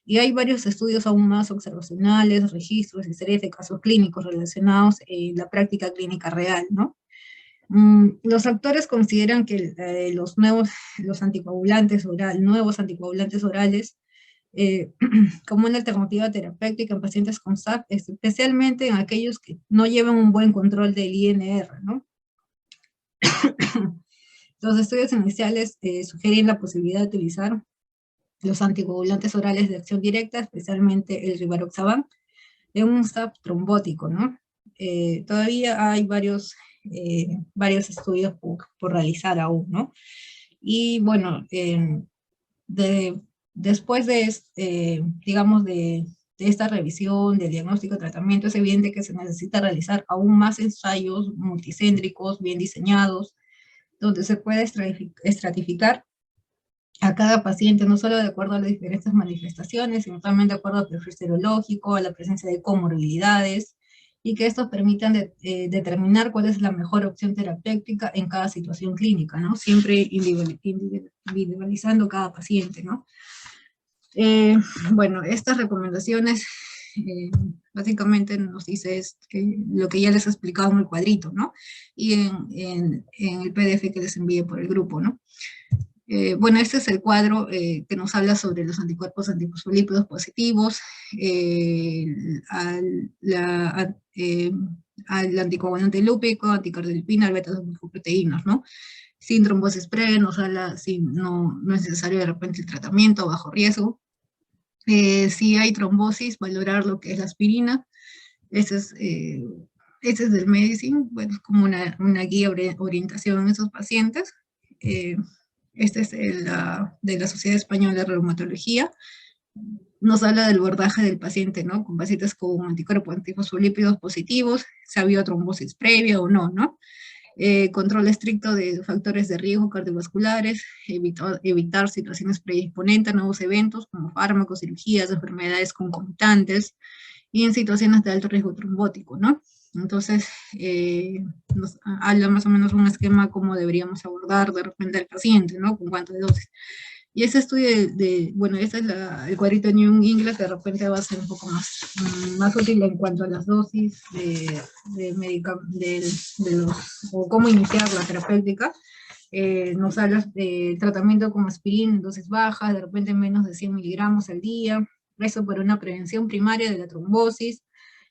Y hay varios estudios aún más observacionales, registros y series de casos clínicos relacionados en la práctica clínica real, ¿no? Los autores consideran que nuevos anticoagulantes orales, como una alternativa terapéutica en pacientes con SAF, especialmente en aquellos que no llevan un buen control del INR, ¿no? Los estudios iniciales sugieren la posibilidad de utilizar los anticoagulantes orales de acción directa, especialmente el rivaroxaban, en un SAF trombótico, ¿no? Todavía hay varios estudios por realizar aún, ¿no? Y bueno, después digamos, de esta revisión del diagnóstico y tratamiento, es evidente que se necesita realizar aún más ensayos multicéntricos, bien diseñados, donde se puede estratificar a cada paciente, no solo de acuerdo a las diferentes manifestaciones, sino también de acuerdo al perfil serológico, a la presencia de comorbilidades, y que estos permitan determinar cuál es la mejor opción terapéutica en cada situación clínica, ¿no? Siempre individualizando cada paciente, ¿no? Bueno, estas recomendaciones básicamente nos dice lo que ya les he explicado en el cuadrito, ¿no? Y en el PDF que les envié por el grupo, ¿no? Bueno, este es el cuadro que nos habla sobre los anticuerpos antifosfolípidos positivos, al anticoagulante lúpico, anticardiolipina, al beta-glucoproteínas, ¿no? Sin trombosis pre, nos habla, no es necesario de repente el tratamiento, bajo riesgo. Si hay trombosis, valorar lo que es la aspirina. Este es del Medicine, bueno, es como una guía de orientación en esos pacientes. Este es de la Sociedad Española de Reumatología. Nos habla del abordaje del paciente, ¿no? Con pacientes con anticuerpos antifosfolípidos positivos, si ha habido trombosis previa o no, ¿no? control estricto de factores de riesgo cardiovasculares, evitar situaciones predisponentes a nuevos eventos como fármacos, cirugías, enfermedades concomitantes y en situaciones de alto riesgo trombótico, ¿no? Entonces, nos habla más o menos un esquema cómo deberíamos abordar de repente al paciente, ¿no? Con cuántas dosis. Y ese estudio bueno, este es el cuadrito de New England, que de repente va a ser un poco más útil en cuanto a las dosis o cómo iniciar la terapéutica. Nos habla de tratamiento con aspirina en dosis bajas, de repente menos de 100 miligramos al día, eso para una prevención primaria de la trombosis,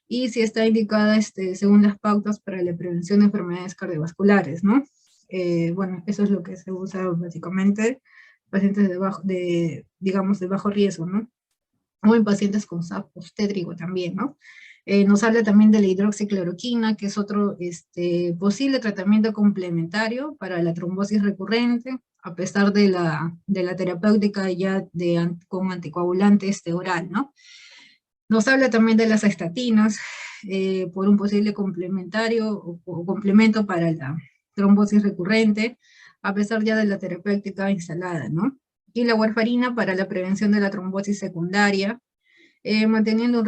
y si está indicada según las pautas para la prevención de enfermedades cardiovasculares, ¿no? Bueno, eso es lo que se usa básicamente pacientes digamos, de bajo riesgo, ¿no? O en pacientes con SAP obstétrico también, ¿no? Nos habla también de la hidroxicloroquina, que es otro posible tratamiento complementario para la trombosis recurrente, a pesar de la terapéutica ya con anticoagulante oral, ¿no? Nos habla también de las estatinas, por un posible complementario o complemento para la trombosis recurrente, a pesar ya de la terapéutica instalada, ¿no? Y la warfarina para la prevención de la trombosis secundaria, manteniendo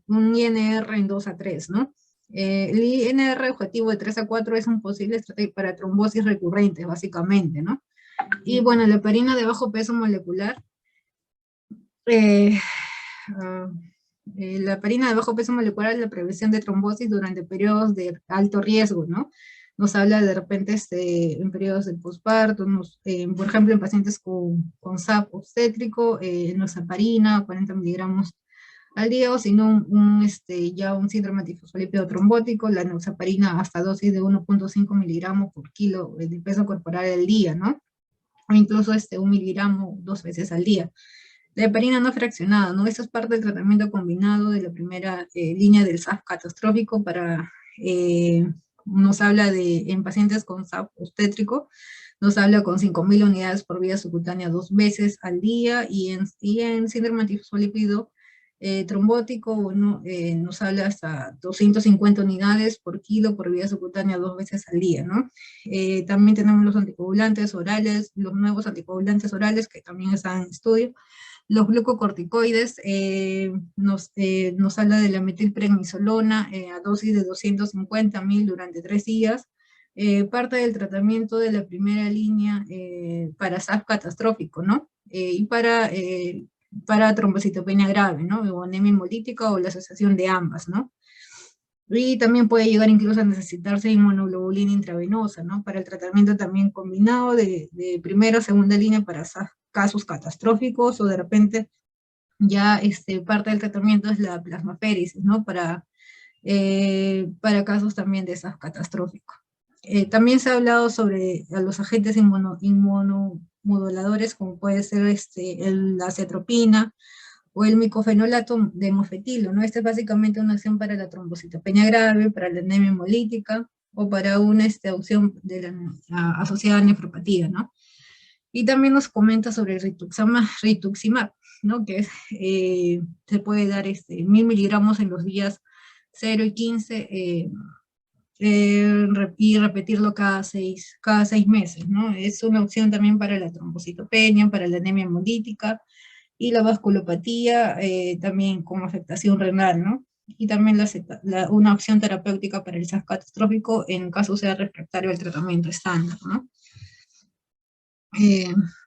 un INR en 2 a 3, ¿no? El INR objetivo de 3 a 4 es un posible estrategia para trombosis recurrentes, básicamente, ¿no? Y bueno, la heparina de bajo peso molecular, eh, uh, la heparina de bajo peso molecular es la prevención de trombosis durante periodos de alto riesgo, ¿no? Nos habla de repente en periodos del posparto, por ejemplo, en pacientes con SAP obstétrico, enoxaparina, 40 miligramos al día, o si no, ya un síndrome antifosfolípido trombótico, la enoxaparina hasta dosis de 1.5 miligramos por kilo de peso corporal al día, ¿no? O incluso 1 miligramo 2 veces al día. La heparina no fraccionada, ¿no? Eso es parte del tratamiento combinado de la primera línea del SAF catastrófico nos habla en pacientes con SAF obstétrico, nos habla con 5.000 unidades por vía subcutánea 2 veces al día, y en síndrome antifosfolípido trombótico, ¿no? Nos habla hasta 250 unidades por kilo por vía subcutánea 2 veces al día, ¿no? También tenemos los anticoagulantes orales, los nuevos anticoagulantes orales que también están en estudio. Los glucocorticoides, nos habla de la metilprednisolona a dosis de 250.000 durante 3 días, parte del tratamiento de la primera línea para SAF catastrófico, ¿no? Y para trombocitopenia grave, ¿no? O anemia hemolítica o la asociación de ambas, ¿no? Y también puede llegar incluso a necesitarse inmunoglobulina intravenosa, ¿no? Para el tratamiento también combinado de primera o segunda línea para casos catastróficos, o de repente ya parte del tratamiento es la plasmaféresis, ¿no? Para casos también de esas catastróficos. También se ha hablado sobre los agentes inmunomoduladores, como puede ser la acetropina, o el micofenolato de hemofetilo, ¿no? Esta es básicamente una acción para la trombocitopenia grave, para la anemia hemolítica, o para una opción asociada a nefropatía, ¿no? Y también nos comenta sobre el rituximab, ¿no? Que se puede dar 1.000 miligramos en los días 0 y 15, y repetirlo cada seis meses, ¿no? Es una opción también para la trombocitopenia, para la anemia hemolítica, y la vasculopatía, también con afectación renal, ¿no? Y también una opción terapéutica para el SAF catastrófico en caso sea refractario al tratamiento estándar, ¿no?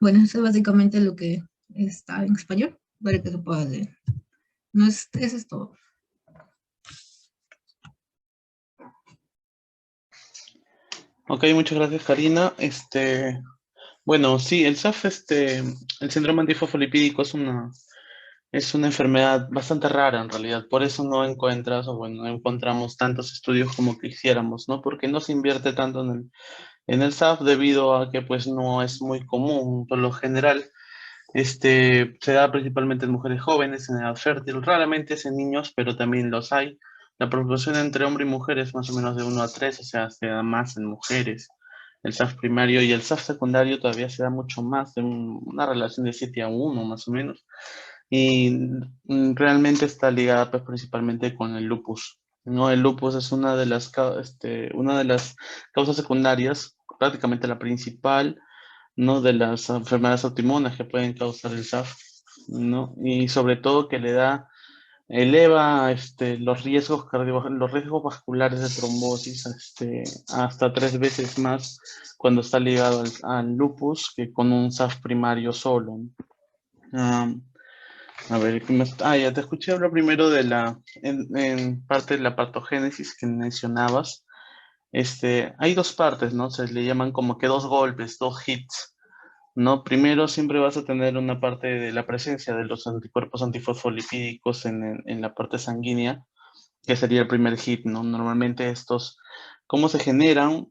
Bueno, eso es básicamente lo que está en español, para que se pueda leer. No eso es todo. Ok, muchas gracias, Karina. Bueno, sí, el SAF, el síndrome antifosfolipídico es una enfermedad bastante rara en realidad. Por eso no encuentras, o bueno, no encontramos tantos estudios como quisiéramos, ¿no? Porque no se invierte tanto en el SAF debido a que pues no es muy común. Por lo general, se da principalmente en mujeres jóvenes, en edad fértil, raramente es en niños, pero también los hay. La proporción entre hombre y mujer es más o menos de 1 a 3, o sea, se da más en mujeres. El SAF primario y el SAF secundario todavía se da mucho más, de una relación de 7 a 1 más o menos. Y realmente está ligada pues, principalmente con el lupus. ¿no? El lupus es una de las causas secundarias, prácticamente la principal, ¿no? De las enfermedades autoinmunes que pueden causar el SAF, ¿no? Y sobre todo que eleva los riesgos vasculares de trombosis hasta 3 veces más cuando está ligado al lupus que con un SAF primario solo. Ah, a ver, ya te escuché hablar primero en parte de la patogénesis que mencionabas. Hay dos partes, ¿no? Se le llaman como que dos golpes, dos hits, ¿no? Primero siempre vas a tener una parte de la presencia de los anticuerpos antifosfolipídicos en la parte sanguínea, que sería el primer hit, ¿no? Normalmente ¿cómo se generan?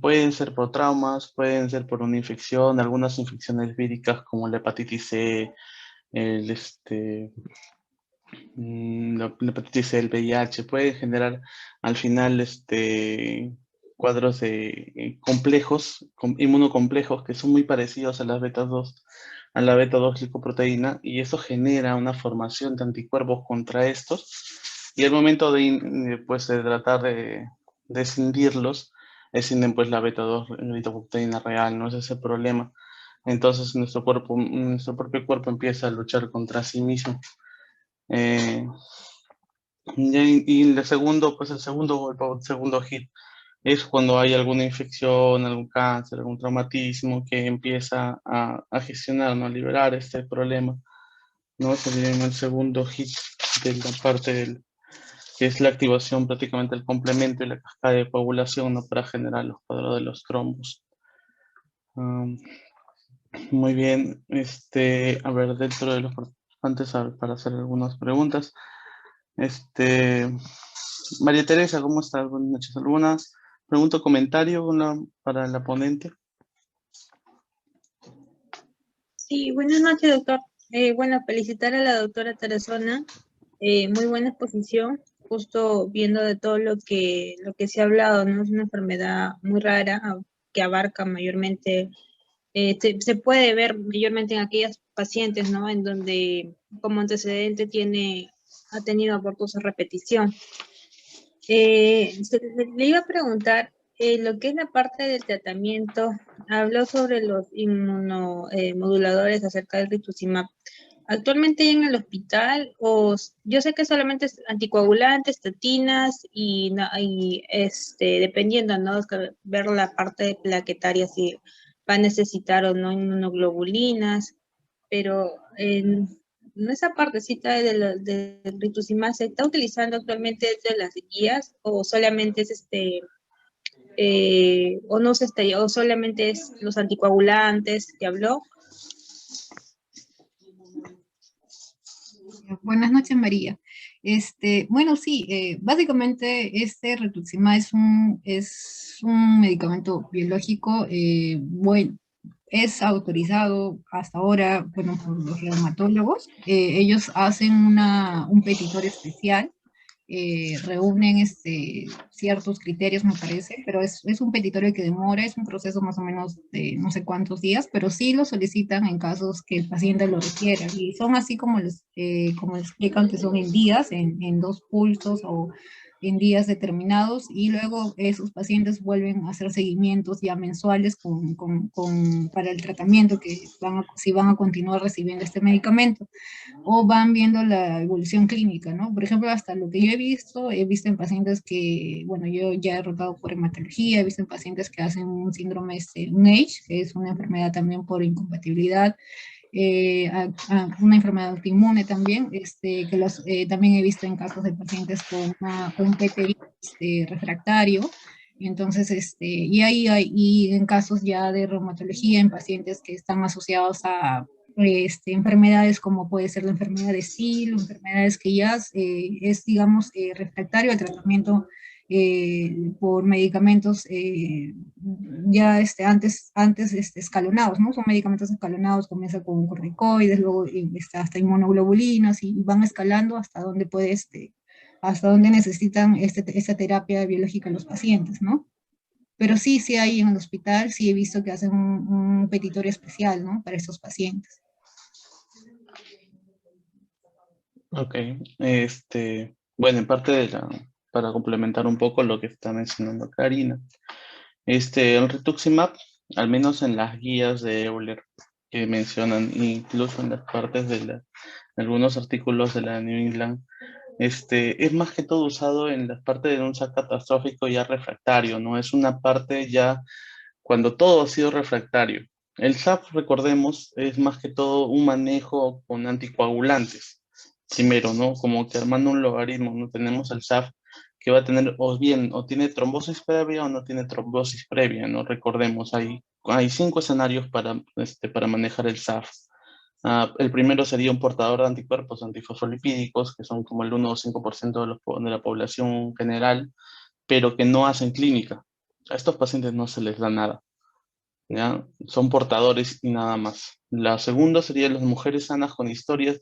Pueden ser por traumas, pueden ser por una infección, algunas infecciones víricas como la hepatitis C, el, la hepatitis C, el VIH, puede generar al final cuadros complejos, inmunocomplejos, que son muy parecidos a a la beta 2 glicoproteína, y eso genera una formación de anticuerpos contra estos, y al momento pues, de tratar de escindirlos, escinden pues la beta 2 glicoproteína real, no es ese el problema. Entonces nuestro propio cuerpo empieza a luchar contra sí mismo. Eh, y el segundo golpe, o el segundo hit, es cuando hay alguna infección, algún cáncer, algún traumatismo que empieza a gestionar, ¿no? A liberar este problema, ¿no? Sería el segundo hit de la parte que es la activación prácticamente del complemento y la cascada de coagulación, ¿no? Para generar los cuadros de los trombos. Muy bien, a ver, dentro de los participantes, para hacer algunas preguntas. Este, María Teresa, ¿cómo estás? Buenas noches. ¿Algunas pregunta o comentario para la ponente? Sí, buenas noches, doctor. Bueno, felicitar a la doctora Tarazona. Muy buena exposición, justo viendo de todo lo que se ha hablado, ¿no? Es una enfermedad muy rara que abarca mayormente, se puede ver mayormente en aquellas pacientes, ¿no? En donde como antecedente ha tenido abortos a repetición. Le iba a preguntar, lo que es la parte del tratamiento, habló sobre los inmunomoduladores acerca del rituximab. ¿Actualmente en el hospital yo sé que solamente es anticoagulantes, estatinas dependiendo, ¿no? Es que ver la parte plaquetaria si va a necesitar o no inmunoglobulinas, pero en esa partecita del rituximab se está utilizando actualmente desde las guías o solamente es o no se está, o solamente es los anticoagulantes que habló. Buenas noches, María. Bueno, sí, básicamente este rituximab es un medicamento biológico, bueno, es autorizado hasta ahora, bueno, por los reumatólogos. Ellos hacen un petitorio especial, reúnen ciertos criterios, me parece, pero es un petitorio que demora, es un proceso más o menos de no sé cuántos días, pero sí lo solicitan en casos que el paciente lo requiera. Y son así como les explican que son en días, en 2 pulsos o en días determinados, y luego esos pacientes vuelven a hacer seguimientos ya mensuales para el tratamiento, si van a continuar recibiendo este medicamento o van viendo la evolución clínica, ¿no? Por ejemplo, hasta lo que yo he visto en pacientes bueno, yo ya he rotado por hematología, he visto en pacientes que hacen un síndrome, un H, que es una enfermedad también por incompatibilidad, una enfermedad autoinmune también, también he visto en casos de pacientes con un PTI refractario. Entonces, y en casos ya de reumatología, en pacientes que están asociados a enfermedades como puede ser la enfermedad de Still, enfermedades que ya digamos, refractario al tratamiento por medicamentos ya antes escalonados, ¿no? Son medicamentos escalonados, comienza con corticoides, luego está hasta inmunoglobulinas y van escalando hasta donde hasta donde necesitan esta terapia biológica los pacientes, ¿no? Pero sí hay en el hospital, sí he visto que hacen un petitorio especial, ¿no? Para estos pacientes. Ok, Bueno, en parte para complementar un poco lo que está mencionando Karina, el rituximab, al menos en las guías de Euler que mencionan, incluso en las partes algunos artículos de la New England, es más que todo usado en la parte de un SAC catastrófico ya refractario, ¿no? Es una parte ya cuando todo ha sido refractario. El SAF, recordemos, es más que todo un manejo con anticoagulantes. Primero, ¿no? Como que armando un logaritmo, ¿no? Tenemos el SAF que va a tener o bien, o tiene trombosis previa o no tiene trombosis previa, ¿no? Recordemos, hay 5 escenarios para manejar el SAF. El primero sería un portador de anticuerpos antifosfolipídicos, que son como el 1 o 5% de la población general, pero que no hacen clínica. A estos pacientes no se les da nada, ¿ya? Son portadores y nada más. La segunda sería las mujeres sanas con historias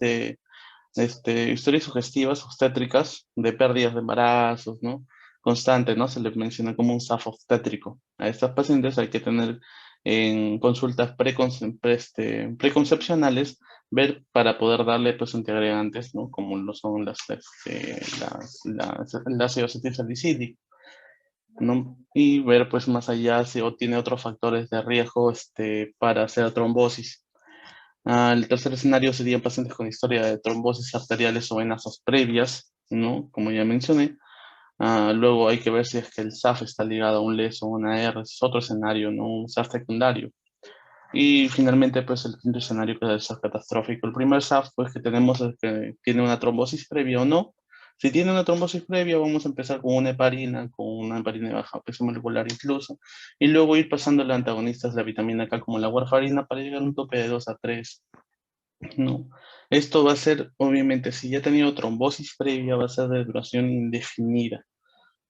historias sugestivas, obstétricas, de pérdidas de embarazos, ¿no? Constante, ¿no? Se les menciona como un SAF obstétrico. A estas pacientes hay que tener en consultas preconcepcionales, ver para poder darle pues antiagregantes, ¿no? Como lo son el ácido acetilsalicílico, ¿no? Y ver pues más allá si o tiene otros factores de riesgo para hacer trombosis. El tercer escenario serían pacientes con historia de trombosis arteriales o venosas previas, ¿no? Como ya mencioné. Luego hay que ver si es que el SAF está ligado a un LES o una R, es otro escenario, ¿no? Un SAF secundario. Y finalmente, pues el quinto escenario que es el SAF catastrófico. El primer SAF, pues que tenemos es que tiene una trombosis previa o no. Si tiene una trombosis previa, vamos a empezar con una heparina de baja peso molecular incluso, y luego ir pasando a antagonistas de la vitamina K como la warfarina para llegar a un tope de 2 a 3, ¿no? Esto va a ser, obviamente, si ya ha tenido trombosis previa, va a ser de duración indefinida,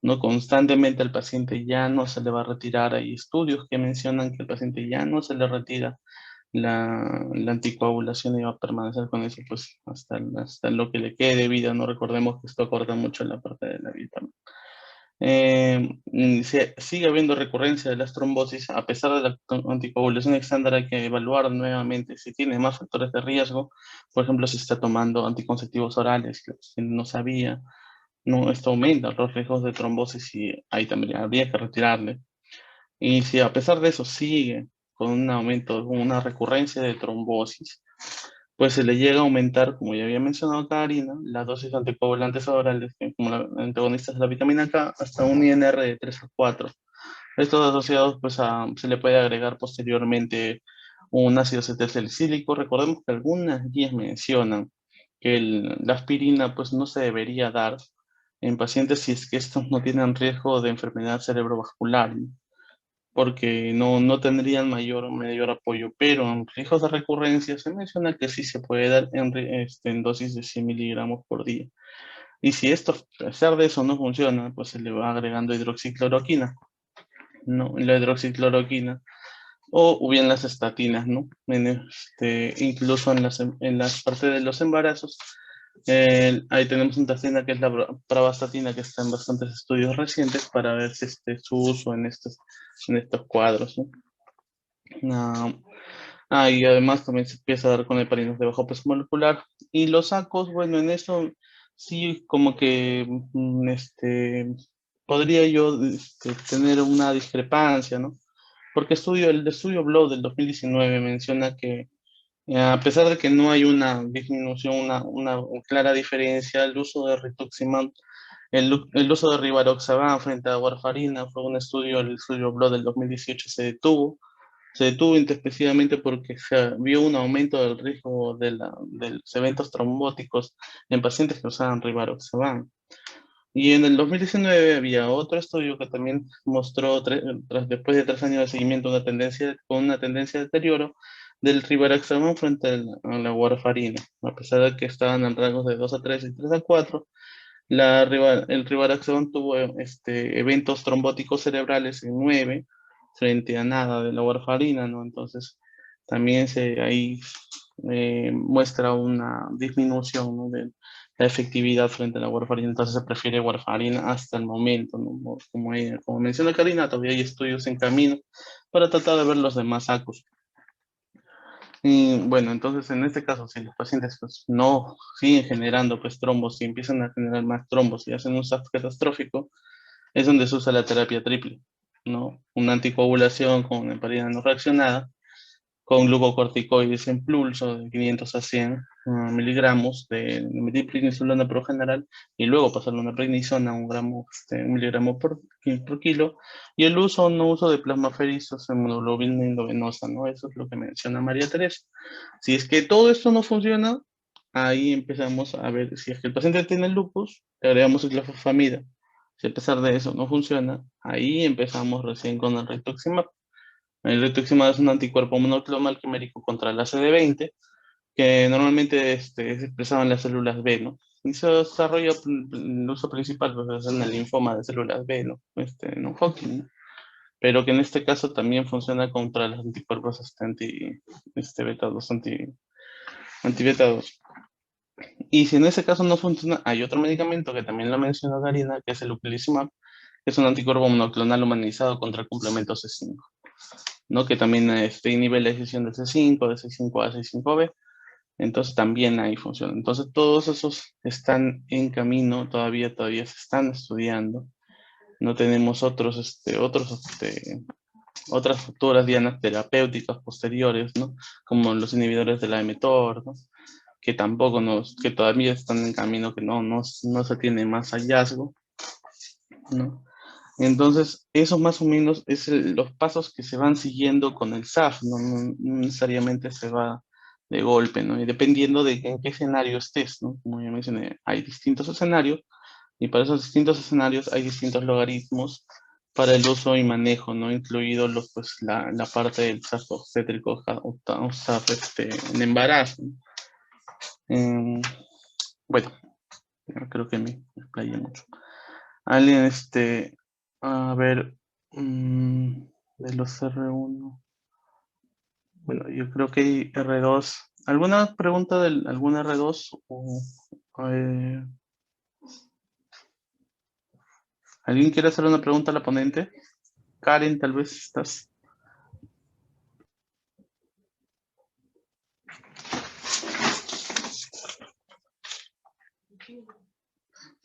¿no? Constantemente al paciente ya no se le va a retirar. Hay estudios que mencionan que al paciente ya no se le retira la anticoagulación y va a permanecer con eso pues hasta lo que le quede de vida. No recordemos que esto acorta mucho la parte de la vida, ¿no? Sigue habiendo recurrencia de las trombosis, a pesar de la anticoagulación estándar. Hay que evaluar nuevamente si tiene más factores de riesgo, por ejemplo, si está tomando anticonceptivos orales, que no sabía, no, esto aumenta los riesgos de trombosis y ahí también habría que retirarle. Y si a pesar de eso sigue con un aumento, una recurrencia de trombosis, pues se le llega a aumentar, como ya había mencionado Karina, las dosis de anticoagulantes orales, como antagonistas de la vitamina K, hasta un INR de 3 a 4. Estos asociados, pues se le puede agregar posteriormente un ácido acetilsalicílico. Recordemos que algunas guías mencionan que la aspirina pues no se debería dar en pacientes si es que estos no tienen riesgo de enfermedad cerebrovascular, ¿no? Porque no tendrían mayor apoyo, pero en riesgos de recurrencia se menciona que sí se puede dar en dosis de 100 miligramos por día. Y si esto, a pesar de eso, no funciona, pues se le va agregando hidroxicloroquina, ¿no? La hidroxicloroquina, o bien las estatinas, ¿no? Incluso en las partes de los embarazos, ahí tenemos una estatina que es la pravastatina, que está en bastantes estudios recientes para ver si su uso en estos cuadros, ¿no? Y además también se empieza a dar con heparinas de bajo peso molecular. Y los sacos, bueno, en eso sí como que podría yo tener una discrepancia, ¿no? Porque el estudio Blow del 2019 menciona que a pesar de que no hay una disminución, una clara diferencia, el uso de rituximab, el uso de rivaroxaban frente a warfarina, el estudio Blow del 2018 se detuvo específicamente porque se vio un aumento del riesgo de los eventos trombóticos en pacientes que usaban rivaroxaban. Y en el 2019 había otro estudio que también mostró, después de 3 años de seguimiento, con una tendencia de deterioro del rivaroxaban frente a la warfarina. A pesar de que estaban en rangos de 2 a 3 y 3 a 4, el rivaroxaban tuvo eventos trombóticos cerebrales en 9 frente a nada de la warfarina, ¿no? Entonces, también ahí muestra una disminución, ¿no?, de la efectividad frente a la warfarina. Entonces se prefiere warfarina hasta el momento, ¿no? Como menciona Karina, todavía hay estudios en camino para tratar de ver los demás sacos. Y bueno, entonces en este caso, si los pacientes pues, no siguen generando pues, trombos y empiezan a generar más trombos y hacen un SAF catastrófico, es donde se usa la terapia triple, ¿no? Una anticoagulación con heparina no reaccionada, con glucocorticoides en pulso de 500 a 100 miligramos de metilprednisolona por general, y luego pasarle una prednisona, un miligramo por kilo, y el uso o no uso de plasmaferisos, hemoglobina endovenosa, ¿no? Eso es lo que menciona María Teresa. Si es que todo esto no funciona, ahí empezamos a ver si es que el paciente tiene lupus, le agregamos ciclofosfamida. Si a pesar de eso no funciona, ahí empezamos recién con el rituximab. El rituximab es un anticuerpo monoclonal quimérico contra la CD20, que normalmente es expresado en las células B, ¿no? Y se desarrolla el uso principal pues, es en el linfoma de células B, ¿no? No Hodgkin, ¿no? Pero que en este caso también funciona contra los anticuerpos beta 2, anti-beta 2. Y si en ese caso no funciona, hay otro medicamento que también lo mencionó Karina, que es el uplizumab, que es un anticuerpo monoclonal humanizado contra el complemento C5, ¿no? Que también inhibe la decisión de C5, de C5A, C5B. Entonces también ahí funciona. Entonces todos esos están en camino, todavía se están estudiando. No tenemos otras futuras dianas terapéuticas posteriores, ¿no? Como los inhibidores de la mTOR, ¿no? Que todavía están en camino, que no se tiene más hallazgo, ¿no? Entonces, eso más o menos es los pasos que se van siguiendo con el SAF, no necesariamente se va de golpe, ¿no? Y dependiendo de en qué escenario estés, ¿no? Como ya mencioné, hay distintos escenarios y para esos distintos escenarios hay distintos logaritmos para el uso y manejo, ¿no? Incluido la parte del SAF obstétrico o SAF en embarazo, ¿no? Bueno, creo que me explayé mucho. Alguien, a ver, de los R1. Bueno, yo creo que hay R2. ¿Alguna pregunta de algún R2? Eh, ¿Alguien quiere hacer una pregunta a la ponente? Karen, tal vez estás.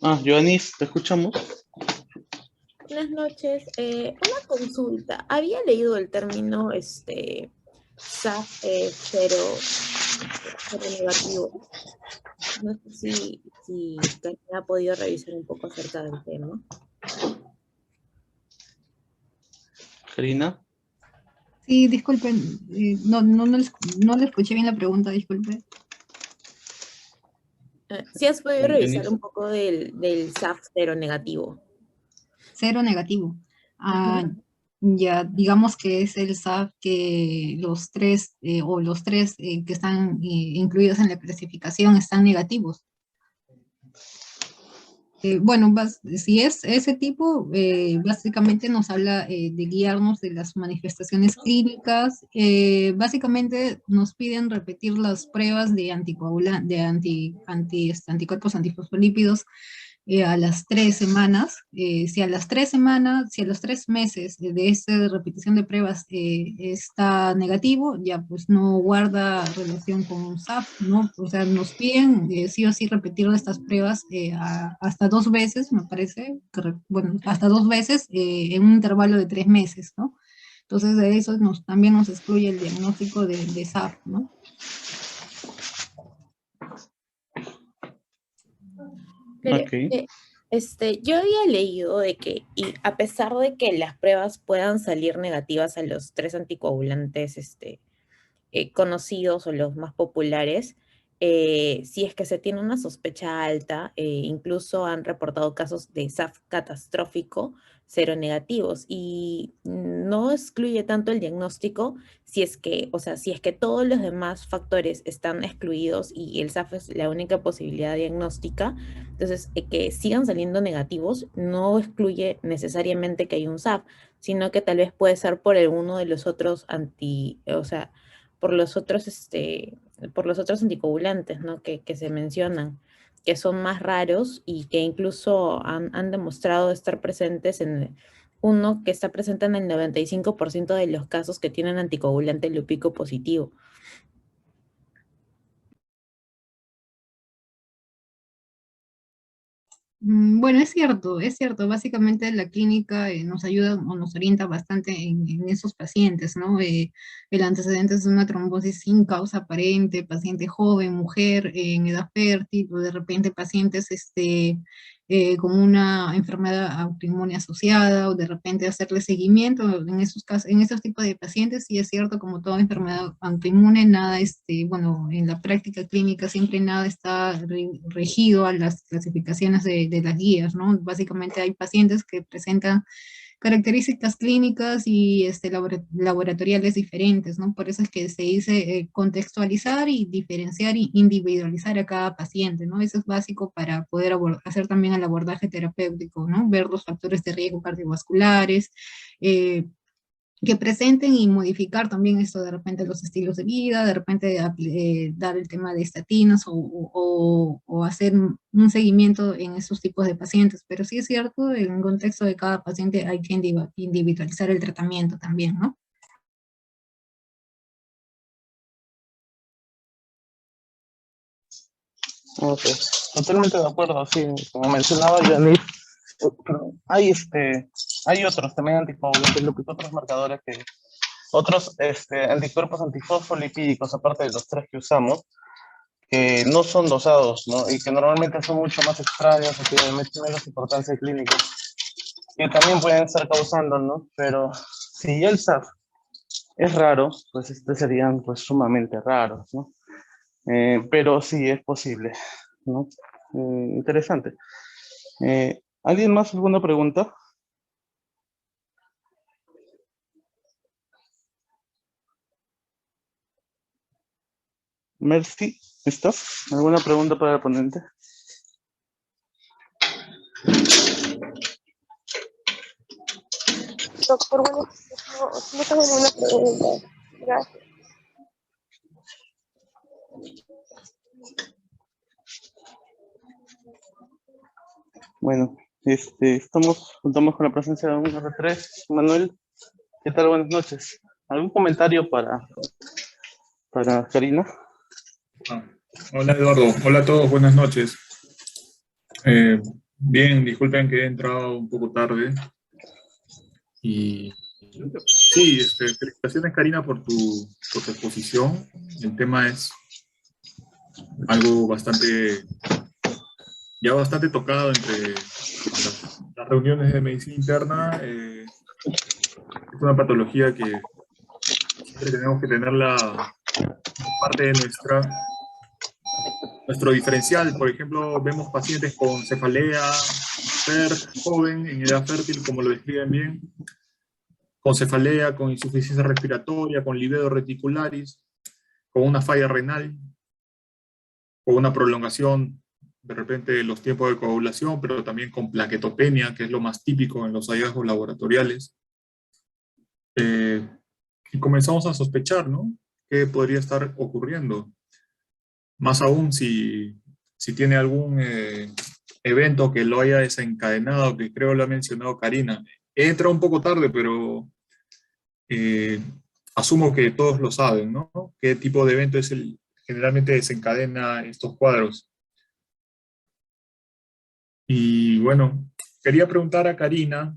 Joanis, ¿te escuchamos? Buenas noches. Una consulta. Había leído el término SAF cero negativo. No sé si Karina ha podido revisar un poco acerca del tema. Karina. Sí, disculpen, no le escuché bien la pregunta, disculpe. ¿Sí has podido revisar un poco del SAF cero negativo? Cero negativo. Ya, digamos que es el SAF que los tres que están incluidos en la clasificación están negativos. Bueno, si es ese tipo, básicamente nos habla de guiarnos de las manifestaciones clínicas. Básicamente nos piden repetir las pruebas de anticuerpos antifosfolípidos a las 3 semanas. Si a las 3 semanas, si a los 3 meses de esta repetición de pruebas está negativo, ya pues no guarda relación con un SAF, ¿no? O sea, nos piden sí o sí repetir estas pruebas hasta 2 veces, me parece, bueno, hasta 2 veces en un intervalo de 3 meses, ¿no? Entonces de eso también nos excluye el diagnóstico de SAF, ¿no? Pero, Ok. yo había leído de que, y a pesar de que las pruebas puedan salir negativas a los 3 anticoagulantes conocidos o los más populares, si es que se tiene una sospecha alta, incluso han reportado casos de SAF catastrófico seronegativos y no excluye tanto el diagnóstico si es que, o sea, si es que todos los demás factores están excluidos y el SAF es la única posibilidad diagnóstica, entonces que sigan saliendo negativos no excluye necesariamente que hay un SAF, sino que tal vez puede ser por alguno de los otros por por los otros anticoagulantes, ¿no? que se mencionan, que son más raros y que incluso han demostrado estar presentes en uno que está presente en el 95% de los casos que tienen anticoagulante lúpico positivo. Bueno, es cierto. Básicamente la clínica nos ayuda o nos orienta bastante en esos pacientes, ¿no? El antecedente es de una trombosis sin causa aparente, paciente joven, mujer, en edad fértil, o de repente pacientes con una enfermedad autoinmune asociada, o de repente hacerle seguimiento. En esos casos, en esos tipos de pacientes, sí es cierto, como toda enfermedad autoinmune, nada, bueno, en la práctica clínica siempre nada está regido a las clasificaciones de las guías, ¿no? Básicamente hay pacientes que presentan características clínicas y laboratoriales diferentes, ¿no? Por eso es que se dice contextualizar y diferenciar e individualizar a cada paciente, ¿no? Eso es básico para poder hacer también el abordaje terapéutico, ¿no? Ver los factores de riesgo cardiovasculares, eh, que presenten y modificar también esto de repente los estilos de vida, de repente dar el tema de estatinas o hacer un seguimiento en esos tipos de pacientes. Pero sí es cierto, en el contexto de cada paciente hay que individualizar el tratamiento también, ¿no? Ok, totalmente de acuerdo, sí, como mencionaba Yanir, pero hay otros también anticoagulantes, lo que otros marcadores que, otros anticuerpos antifosfolipídicos, aparte de los tres que usamos, que no son dosados, ¿no? Y que normalmente son mucho más extraños o tienen menos importancia clínica, que también pueden estar causando, ¿no? Pero si el SAF es raro, pues serían pues sumamente raros, ¿no? Pero sí es posible, ¿no? Interesante. ¿Alguien más alguna pregunta? Mercy, ¿estás? ¿Alguna pregunta para el ponente? Doctor, bueno, no tengo ninguna pregunta. Gracias. Bueno, contamos con la presencia de un R3. Manuel, ¿qué tal? Buenas noches. ¿Algún comentario para Karina? Hola Eduardo, hola a todos, buenas noches. Bien, disculpen que he entrado un poco tarde. Y sí, felicitaciones Karina por tu exposición. El tema es algo ya bastante tocado entre las reuniones de medicina interna. Es una patología que siempre tenemos que tenerla como parte de nuestro diferencial. Por ejemplo, vemos pacientes con cefalea, joven, en edad fértil, como lo describen bien, con cefalea, con insuficiencia respiratoria, con livedo reticularis, con una falla renal, con una prolongación de repente de los tiempos de coagulación, pero también con plaquetopenia, que es lo más típico en los hallazgos laboratoriales. Y comenzamos a sospechar, ¿no?, qué podría estar ocurriendo. Más aún si tiene algún evento que lo haya desencadenado, que creo lo ha mencionado Karina. He entrado un poco tarde, pero asumo que todos lo saben, ¿no? ¿Qué tipo de evento es generalmente desencadena estos cuadros? Y bueno, quería preguntar a Karina,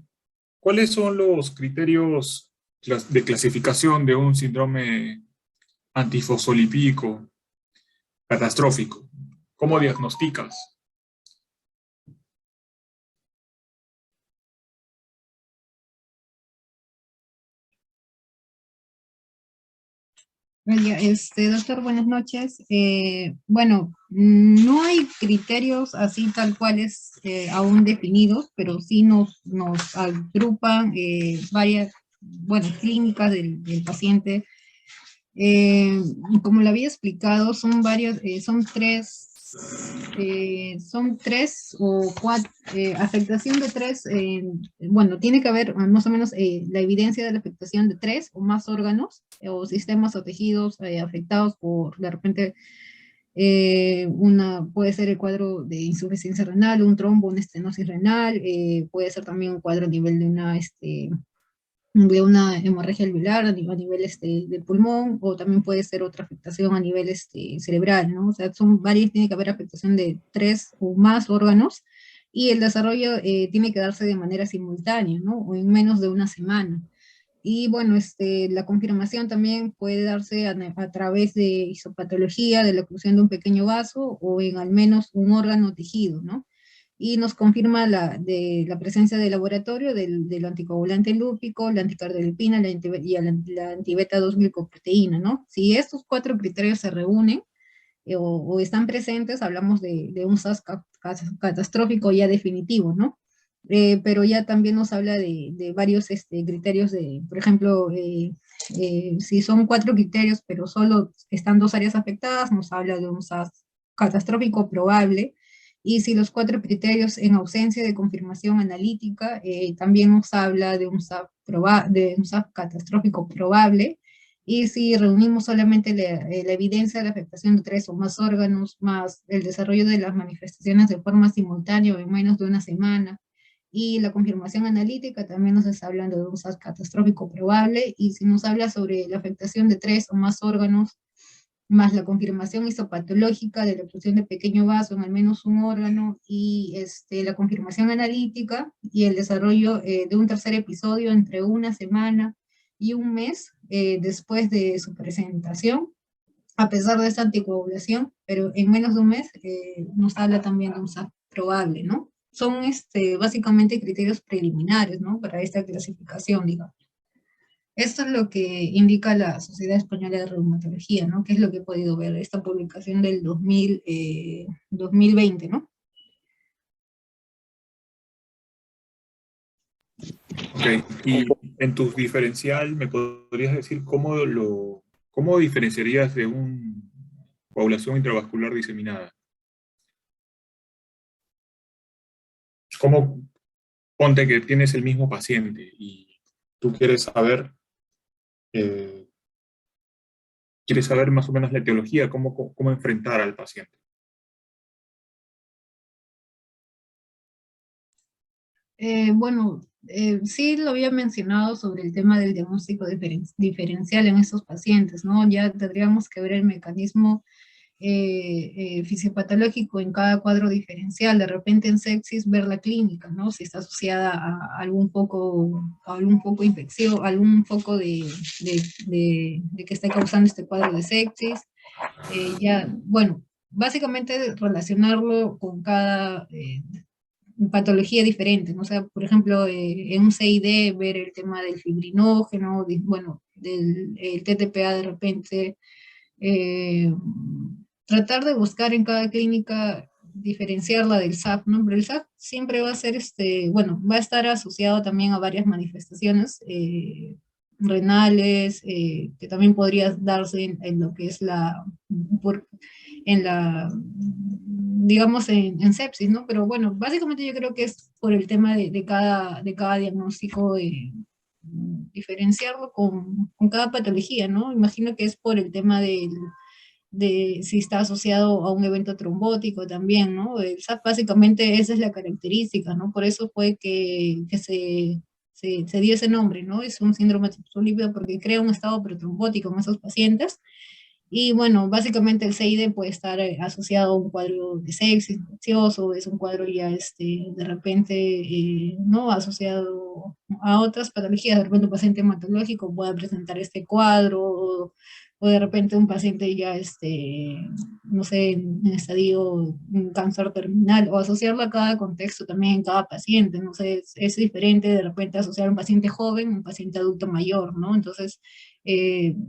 ¿cuáles son los criterios de clasificación de un síndrome antifosfolipídico catastrófico? ¿Cómo diagnosticas? Oye, doctor, buenas noches. Bueno, no hay criterios así tal cuales aún definidos, pero sí nos agrupan varias, bueno, clínicas del paciente. Como le había explicado, son varios, son tres o cuatro, afectación de tres, bueno, tiene que haber más o menos la evidencia de la afectación de tres o más órganos o sistemas o tejidos afectados por, de repente, puede ser el cuadro de insuficiencia renal, un trombo, una estenosis renal, puede ser también un cuadro a nivel de una hemorragia alveolar a nivel del pulmón, o también puede ser otra afectación a nivel cerebral, ¿no? O sea, son varias, tiene que haber afectación de tres o más órganos y el desarrollo tiene que darse de manera simultánea, ¿no? O en menos de una semana. Y bueno, la confirmación también puede darse a través de isopatología, de la oclusión de un pequeño vaso o en al menos un órgano o tejido, ¿no? Y nos confirma la presencia de laboratorio del anticoagulante lúpico, la anticardiolipina la antibeta 2 glicoproteína, ¿no? Si estos 4 criterios se reúnen o están presentes, hablamos de un SARS catastrófico ya definitivo, ¿no? Pero ya también nos habla de varios criterios por ejemplo, si son 4 criterios, pero solo están 2 áreas afectadas, nos habla de un SARS catastrófico probable, y si los 4 criterios en ausencia de confirmación analítica, también nos habla de un SARS catastrófico probable, y si reunimos solamente la evidencia de la afectación de 3 o más órganos, más el desarrollo de las manifestaciones de forma simultánea o en menos de una semana, y la confirmación analítica, también nos está hablando de un SARS catastrófico probable, y si nos habla sobre la afectación de 3 o más órganos, más la confirmación histopatológica de la oclusión de pequeño vaso en al menos un órgano, y la confirmación analítica y el desarrollo de un tercer episodio entre una semana y un mes después de su presentación, a pesar de esta anticoagulación, pero en menos de un mes nos habla también de un SARS probable, ¿no? Son básicamente criterios preliminares, ¿no? Para esta clasificación, digamos. Esto es lo que indica la Sociedad Española de Reumatología, ¿no? Que es lo que he podido ver, esta publicación del 2020, ¿no? Ok, y en tu diferencial, ¿me podrías decir cómo diferenciarías de una coagulación intravascular diseminada? ¿Cómo, ponte que tienes el mismo paciente y tú eh, quieres saber más o menos la etiología, cómo enfrentar al paciente? Bueno, sí lo había mencionado sobre el tema del diagnóstico diferencial en estos pacientes, ¿no? Ya tendríamos que ver el mecanismo fisiopatológico en cada cuadro diferencial, de repente en sepsis ver la clínica, ¿no? Si está asociada a algún foco infección, algún foco de que está causando este cuadro de sepsis. Bueno, básicamente relacionarlo con cada patología diferente, ¿no? O sea, por ejemplo, en un CID ver el tema del fibrinógeno, bueno, del el TTPA de repente, eh, tratar de buscar en cada clínica diferenciarla del SAP, ¿no? Pero el SAP siempre va a ser, bueno, va a estar asociado también a varias manifestaciones renales, que también podría darse en lo que es en la, digamos, en sepsis, ¿no? Pero bueno, básicamente yo creo que es por el tema de cada diagnóstico, diferenciarlo con cada patología, ¿no? Imagino que es por el tema de si está asociado a un evento trombótico también, ¿no? El SAP básicamente esa es la característica, ¿no? Por eso fue que se dio ese nombre, ¿no? Es un síndrome fosfolípido porque crea un estado pretrombótico en esos pacientes. Y bueno, básicamente el CID puede estar asociado a un cuadro de sepsis infeccioso, es un cuadro ya de repente, ¿no? Asociado a otras patologías, de repente un paciente hematológico puede presentar este cuadro, o de repente un paciente ya, no sé, en estadio un cáncer terminal, o asociarlo a cada contexto también en cada paciente, no sé, es diferente de repente asociar a un paciente joven, un paciente adulto mayor, ¿no? Entonces,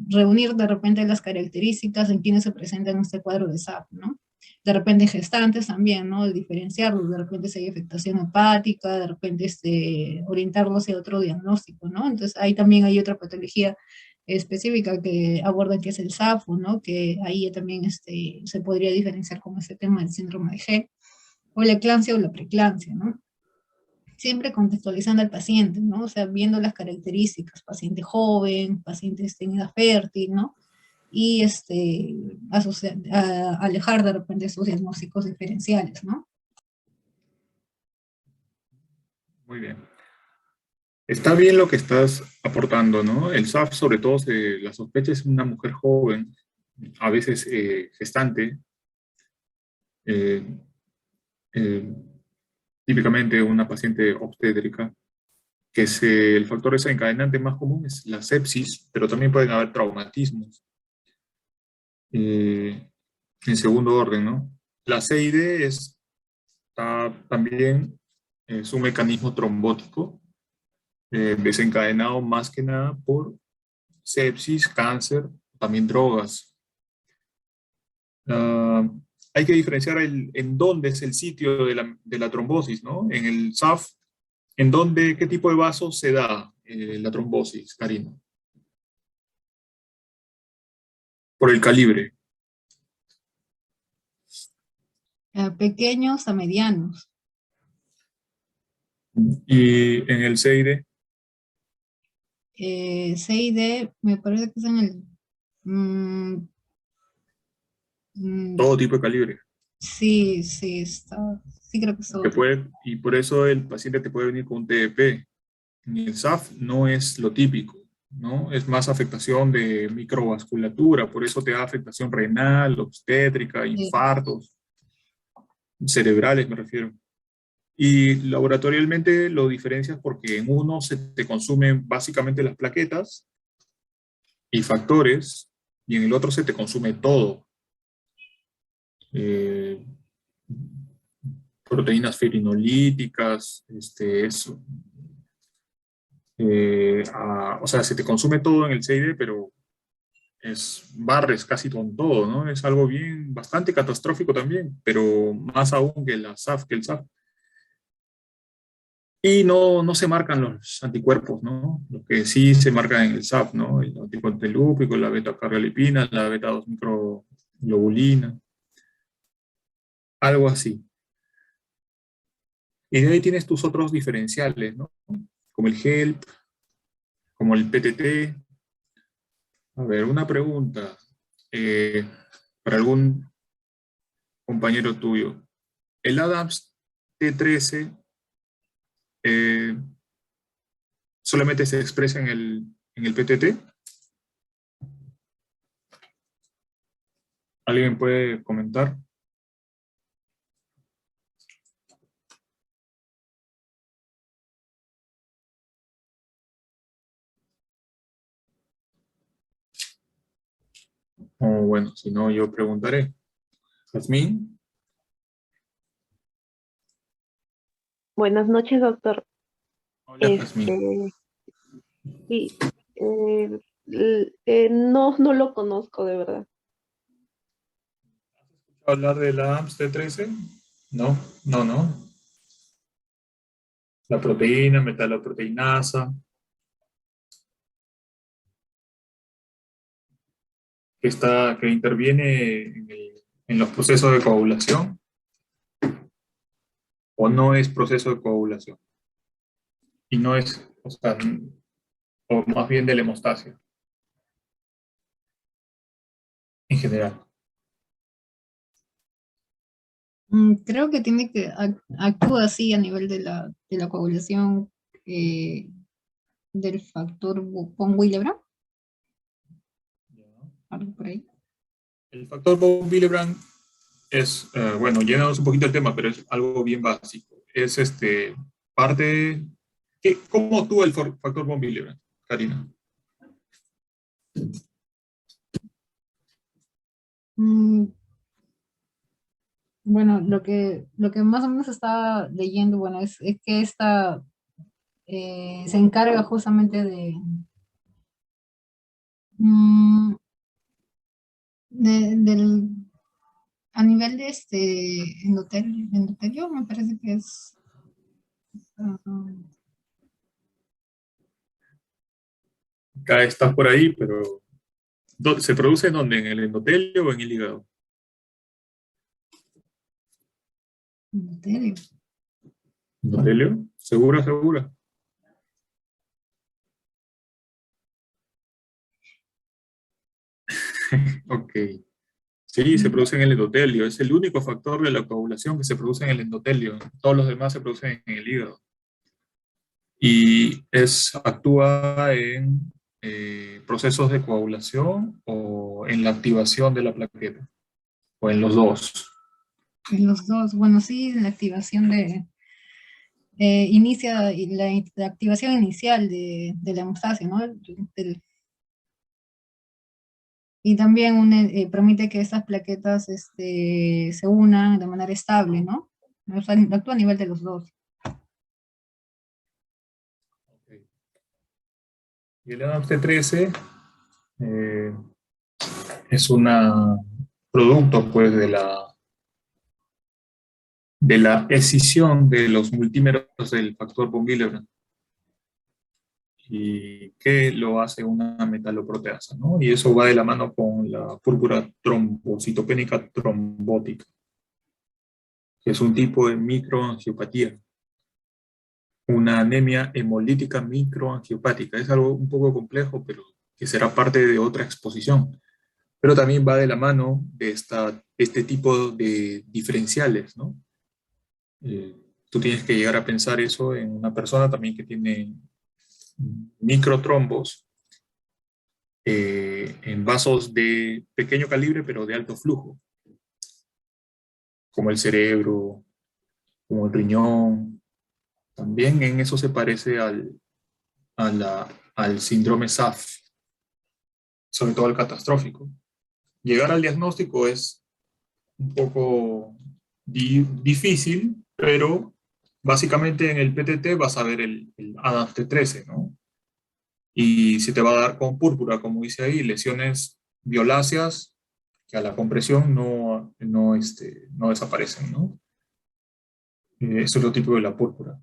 reunir de repente las características en quienes se presentan en este cuadro de SAP, ¿no? De repente gestantes también, ¿no? Diferenciarlos, de repente si hay afectación hepática, de repente orientarlos hacia otro diagnóstico, ¿no? Entonces ahí también hay otra patología específica que aborda que es el SAFO, ¿no? Que ahí también se podría diferenciar con este tema del síndrome de G, o la eclampsia o la preeclampsia, ¿no? Siempre contextualizando al paciente, ¿no? O sea, viendo las características, paciente joven, paciente en edad fértil, ¿no? Y alejar de repente esos diagnósticos diferenciales, ¿no? Muy bien. Está bien lo que estás aportando, ¿no? El SAF, sobre todo, la sospecha es una mujer joven, a veces gestante, eh, eh, típicamente una paciente obstétrica, que el factor desencadenante más común es la sepsis, pero también pueden haber traumatismos. En segundo orden, ¿no? La CID también es un mecanismo trombótico desencadenado más que nada por sepsis, cáncer, también drogas. Hay que diferenciar en dónde es el sitio de la trombosis, ¿no? En el SAF, ¿qué tipo de vaso se da la trombosis, Karina? Por el calibre. Pequeños a medianos. Y en el CID. CID me parece que es en el... Todo tipo de calibre. sí, sí creo que es todo. Y por eso el paciente te puede venir con un TDP. En el SAF no es lo típico, ¿no? Es más afectación de microvasculatura, por eso te da afectación renal, obstétrica, infartos, cerebrales me refiero. Y laboratorialmente lo diferencias porque en uno se te consumen básicamente las plaquetas y factores, y en el otro se te consume todo. Proteínas fibrinolíticas, eso. O sea, se te consume todo en el CID, pero barres casi con todo, ¿no? Es algo bastante catastrófico también, pero más aún que el SAF. Y no se marcan los anticuerpos, ¿no? Lo que sí se marca en el SAF, ¿no? El anticontelúpico, la beta-cardiolipina, la beta-2 microglobulina, algo así. Y de ahí tienes tus otros diferenciales, ¿no? Como el HELP, como el PTT. A ver, una pregunta para algún compañero tuyo. El ADAMS T13 solamente se expresa en el PTT. ¿Alguien puede comentar? O bueno, si no, yo preguntaré. Jazmín. Buenas noches, doctor. Hola, Jazmín. Sí, no lo conozco de verdad. ¿Has escuchado hablar de la AMS T13? No. La proteína, metaloproteinasa, que interviene en los procesos de coagulación, o no es proceso de coagulación, y no es, o más bien de la hemostasia, en general. Creo que actúa así a nivel de la coagulación del factor von Willebrand. Algo por ahí. El factor von Willebrand es, bueno, llenamos un poquito el tema, pero es algo bien básico. Es parte... ¿Cómo actúa el factor von Willebrand, Karina? Bueno, lo que más o menos estaba leyendo, bueno, es que esta se encarga justamente a nivel de endotelio, me parece que es Acá está por ahí, pero ¿se produce en dónde? ¿En el endotelio o en el hígado? endotelio. ¿Endotelio? ¿Segura? Ok. Sí, se produce en el endotelio. Es el único factor de la coagulación que se produce en el endotelio. Todos los demás se producen en el hígado. Y actúa en procesos de coagulación o en la activación de la plaqueta. O en los dos. En los dos, bueno, sí, la activación inicia la activación inicial de la hemostasia, ¿no? Y también permite que estas plaquetas se unan de manera estable, ¿no? O sea, actúa a nivel de los dos. Okay. Y el ADAPT13 es un producto, pues, de la escisión de los multímeros del factor von Willebrand, y que lo hace una metaloproteasa, ¿no? Y eso va de la mano con la púrpura trombocitopénica trombótica, que es un tipo de microangiopatía, una anemia hemolítica microangiopática. Es algo un poco complejo, pero que será parte de otra exposición. Pero también va de la mano de este tipo de diferenciales, ¿no? Tú tienes que llegar a pensar eso en una persona también que tiene microtrombos en vasos de pequeño calibre, pero de alto flujo, como el cerebro, como el riñón. También en eso se parece al síndrome SAF, sobre todo el catastrófico. Llegar al diagnóstico es un poco difícil, pero básicamente en el PTT vas a ver el ADAPT13, ¿no? Y se te va a dar con púrpura, como dice ahí, lesiones violáceas que a la compresión no desaparecen, ¿no? Eso es lo típico de la púrpura,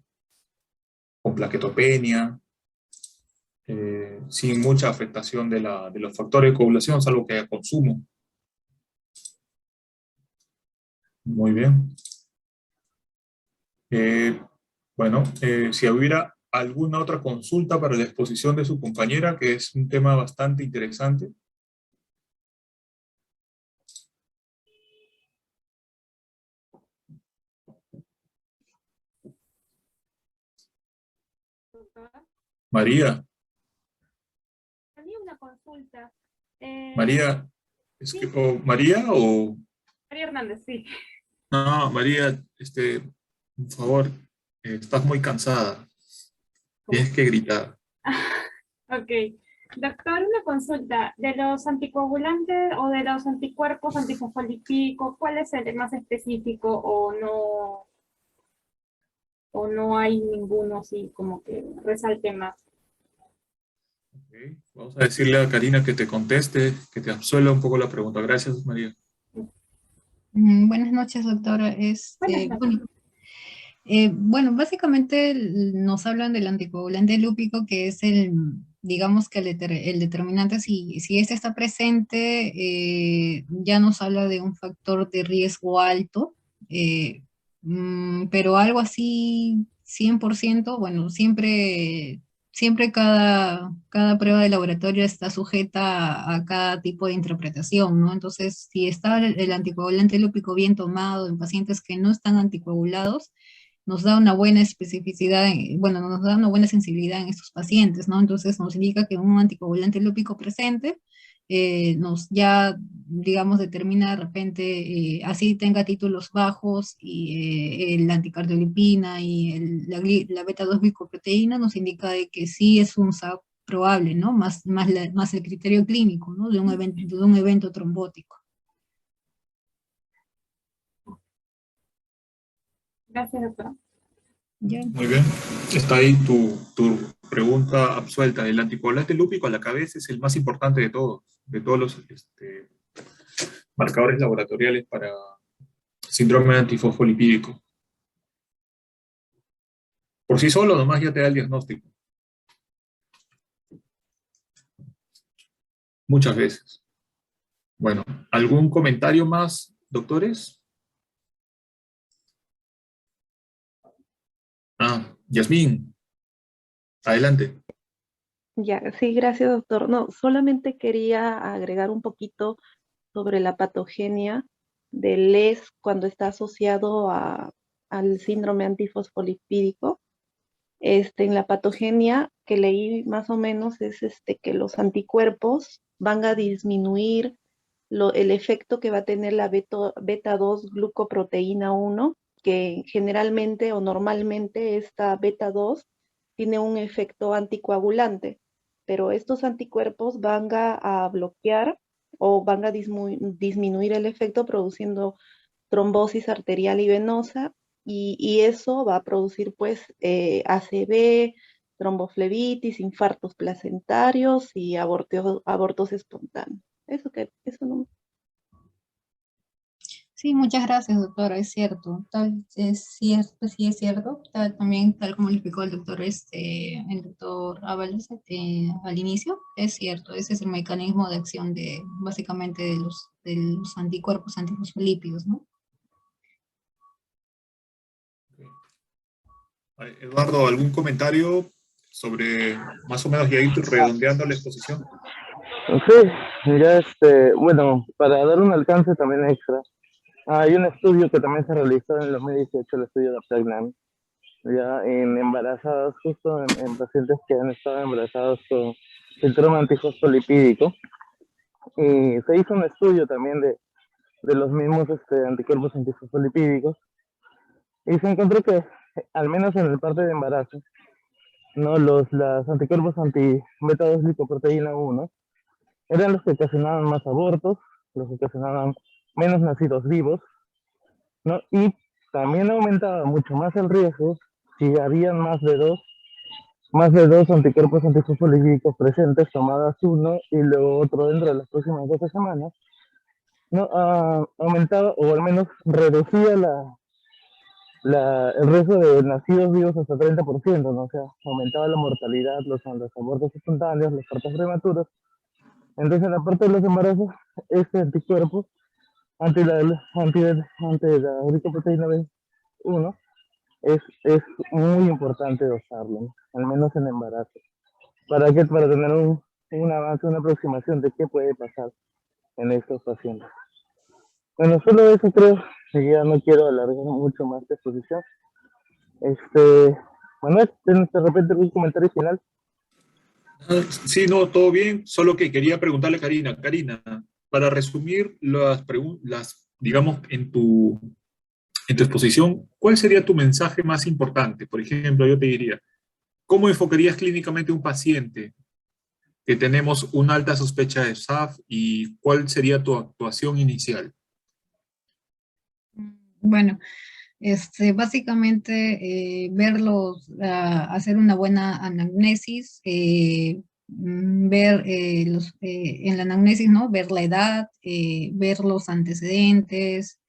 con plaquetopenia, sin mucha afectación de los factores de coagulación, salvo que haya consumo. Muy bien. Bueno, si hubiera alguna otra consulta para la exposición de su compañera, que es un tema bastante interesante. María. Tenía una consulta. María, Sí. María o... María Hernández, sí. No, María, por favor, estás muy cansada. Tienes que gritar. Ok. Doctor, una consulta. ¿De los anticoagulantes o de los anticuerpos antifosfolipídicos, cuál es el más específico o no hay ninguno así como que resalte más? Okay. Vamos a decirle a Karina que te conteste, que te absuelva un poco la pregunta. Gracias, María. Buenas noches, doctora. Buenas noches. Bueno, básicamente nos hablan del anticoagulante lúpico, que es digamos que el determinante, si este está presente, ya nos habla de un factor de riesgo alto, pero algo así 100%, bueno, siempre cada prueba de laboratorio está sujeta a cada tipo de interpretación, ¿no? Entonces, si está el anticoagulante lúpico bien tomado en pacientes que no están anticoagulados, nos da una buena especificidad, bueno, nos da una buena sensibilidad en estos pacientes, ¿no? Entonces nos indica que un anticoagulante lúpico presente nos ya, digamos, determina de repente, así tenga títulos bajos y la anticardiolipina y la beta-2 glicoproteína nos indica de que sí es un SAP probable, ¿no? Más el criterio clínico, ¿no? De un evento trombótico. Gracias, doctora. ¿Ya? Muy bien. Está ahí tu pregunta absuelta. El anticoagulante lúpico a la cabeza es el más importante de todos los marcadores laboratoriales para síndrome antifosfolipídico. Por sí solo, nomás ya te da el diagnóstico. Muchas veces. Bueno, ¿algún comentario más, doctores? Yasmín, adelante. Ya, sí, gracias, doctor. No, solamente quería agregar un poquito sobre la patogenia del LES cuando está asociado al síndrome antifosfolipídico. En la patogenia que leí más o menos es que los anticuerpos van a disminuir el efecto que va a tener la beta 2 glucoproteína 1 que generalmente o normalmente esta beta 2 tiene un efecto anticoagulante, pero estos anticuerpos van a bloquear o van a disminuir el efecto produciendo trombosis arterial y venosa, y eso va a producir pues ACV, tromboflebitis, infartos placentarios y abortos espontáneos. Eso no. Sí, muchas gracias, doctora, es cierto, sí es cierto, también tal como lo explicó el doctor Ábalos al inicio, es cierto, ese es el mecanismo de acción de, básicamente, de los anticuerpos antifosfolípidos, ¿no? Eduardo, ¿algún comentario sobre más o menos ya ir redondeando la exposición? Sí, ya bueno, para dar un alcance también extra, hay un estudio que también se realizó en el 2018, el estudio de Pregnan, ya en embarazadas, justo en pacientes que han estado embarazados con síndrome antifosfolipídico, y se hizo un estudio también de los mismos anticuerpos antifosfolipídicos, y se encontró que, al menos en el parte de embarazo, no los anticuerpos anti-beta 2 glicoproteína 1 eran los que ocasionaban más abortos, los que ocasionaban menos nacidos vivos, ¿no? Y también aumentaba mucho más el riesgo si habían más de dos anticuerpos antifosfolípicos presentes, tomadas uno y luego otro dentro de las próximas 12 semanas, ¿no? Aumentaba o al menos reducía el riesgo de nacidos vivos hasta 30%, ¿no? O sea, aumentaba la mortalidad, los abortos espontáneos, los partos prematuros. Entonces, en la parte de los embarazos, este anticuerpo ante la glicoproteína B1 es muy importante usarlo, ¿no? Al menos en embarazo. ¿Para qué? Para tener un avance, una aproximación de qué puede pasar en estos pacientes. Bueno, solo eso creo, que ya no quiero alargar mucho más esta exposición. Manuel, ¿tienes de repente algún comentario final? Sí, no, todo bien, solo que quería preguntarle a Karina. Karina, para resumir digamos, en tu exposición, ¿cuál sería tu mensaje más importante? Por ejemplo, yo te diría, ¿cómo enfocarías clínicamente a un paciente que tenemos una alta sospecha de SAF y cuál sería tu actuación inicial? Bueno, básicamente hacer una buena anamnesis, ver en la anamnesis, ¿no? Ver la edad, ver los antecedentes,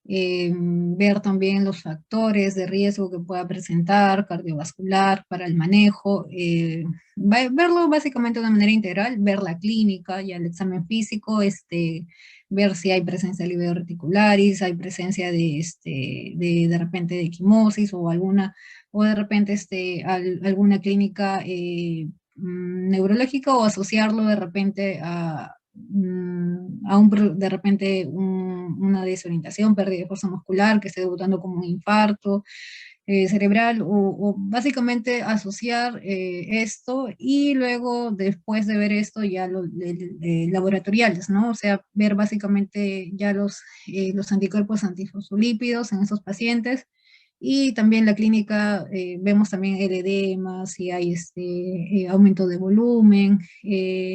ver también los factores de riesgo que pueda presentar, cardiovascular, para el manejo, verlo básicamente de una manera integral, ver la clínica y el examen físico, ver si hay presencia de livedo reticularis, hay presencia de repente de equimosis o de repente alguna clínica neurológica, o asociarlo de repente de repente una desorientación, pérdida de fuerza muscular que esté debutando como un infarto cerebral, o básicamente asociar esto, y luego después de ver esto ya los laboratoriales, ¿no? O sea, ver básicamente ya los anticuerpos antifosfolípidos en esos pacientes. Y también la clínica, vemos también el edema, si hay aumento de volumen,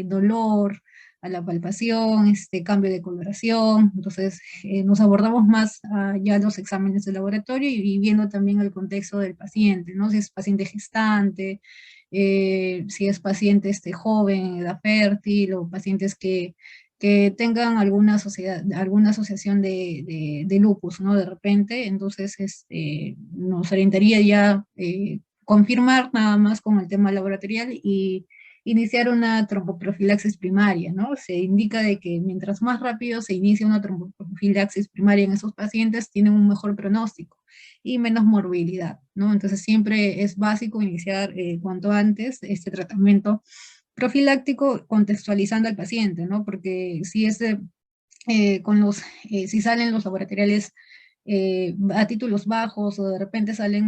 dolor a la palpación, cambio de coloración. Entonces, nos abordamos más ya los exámenes de laboratorio, y viendo también el contexto del paciente, ¿no? Si es paciente gestante, si es paciente joven, edad fértil, o pacientes que tengan alguna asociación de lupus, ¿no? De repente, entonces nos orientaría ya confirmar nada más con el tema laboratorial y iniciar una tromboprofilaxis primaria, ¿no? Se indica de que mientras más rápido se inicia una tromboprofilaxis primaria en esos pacientes, tienen un mejor pronóstico y menos morbilidad, ¿no? Entonces siempre es básico iniciar cuanto antes este tratamiento profiláctico, contextualizando al paciente, ¿no? Porque si si salen los laboratoriales a títulos bajos, o de repente salen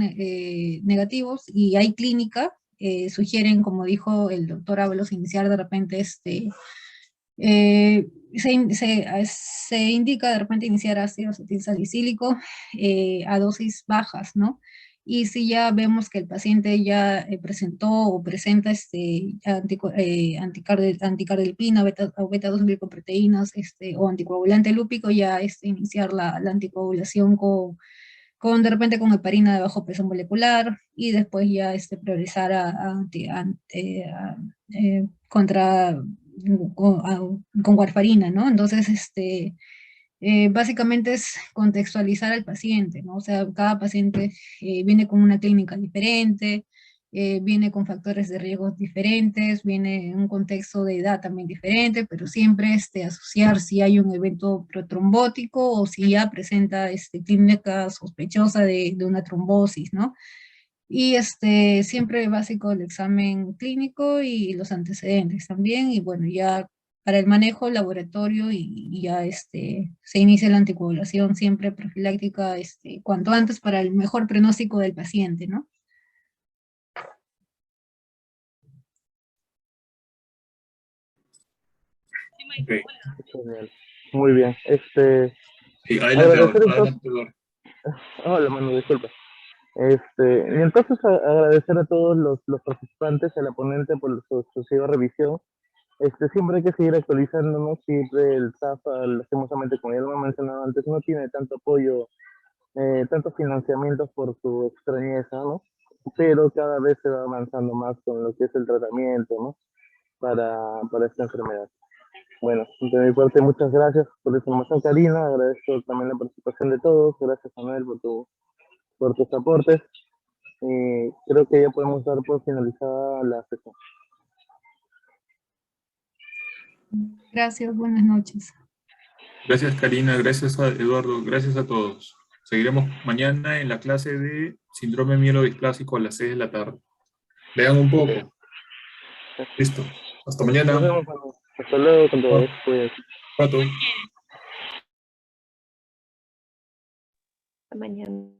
negativos y hay clínica, sugieren, como dijo el doctor Ábalos, iniciar de repente Se indica de repente iniciar ácido acetilsalicílico a dosis bajas, ¿no? Y si ya vemos que el paciente ya presentó o presenta anticardiolipina o beta-2 glicoproteínas o anticoagulante lúpico, ya iniciar la anticoagulación con de repente con heparina de bajo peso molecular y después ya priorizar contra con warfarina, ¿no? Entonces, básicamente es contextualizar al paciente, ¿no? O sea, cada paciente viene con una clínica diferente, viene con factores de riesgo diferentes, viene en un contexto de edad también diferente, pero siempre asociar si hay un evento protrombótico o si ya presenta clínica sospechosa de una trombosis, ¿no? Y siempre básico el examen clínico y los antecedentes también, y bueno, ya para el manejo laboratorio y ya se inicia la anticoagulación siempre profiláctica cuanto antes para el mejor pronóstico del paciente, ¿no? Ok. Genial. Muy bien. Sí, adelante, Agradecer entonces. adelante, Eduardo. Hola, mano, disculpa. Y entonces agradecer a todos los participantes, a la ponente por su sucesiva revisión. Siempre hay que seguir actualizándonos, siempre el SAFA, lastimosamente, como ya lo he mencionado antes, no tiene tanto apoyo, tantos financiamientos por su extrañeza, ¿no? Pero cada vez se va avanzando más con lo que es el tratamiento, ¿no? Para esta enfermedad. Bueno, de mi parte, muchas gracias por la información, Karina. Agradezco también la participación de todos. Gracias, Manuel, por tus aportes. Creo que ya podemos dar por finalizada la sesión. Gracias, buenas noches. Gracias, Karina. Gracias a Eduardo. Gracias a todos. Seguiremos mañana en la clase de síndrome mielodisplásico a las 6 de la tarde. Lean un poco. Listo. Hasta mañana. Nos vemos, Manu. Hasta luego con todos. Pues. Pato. Hasta mañana.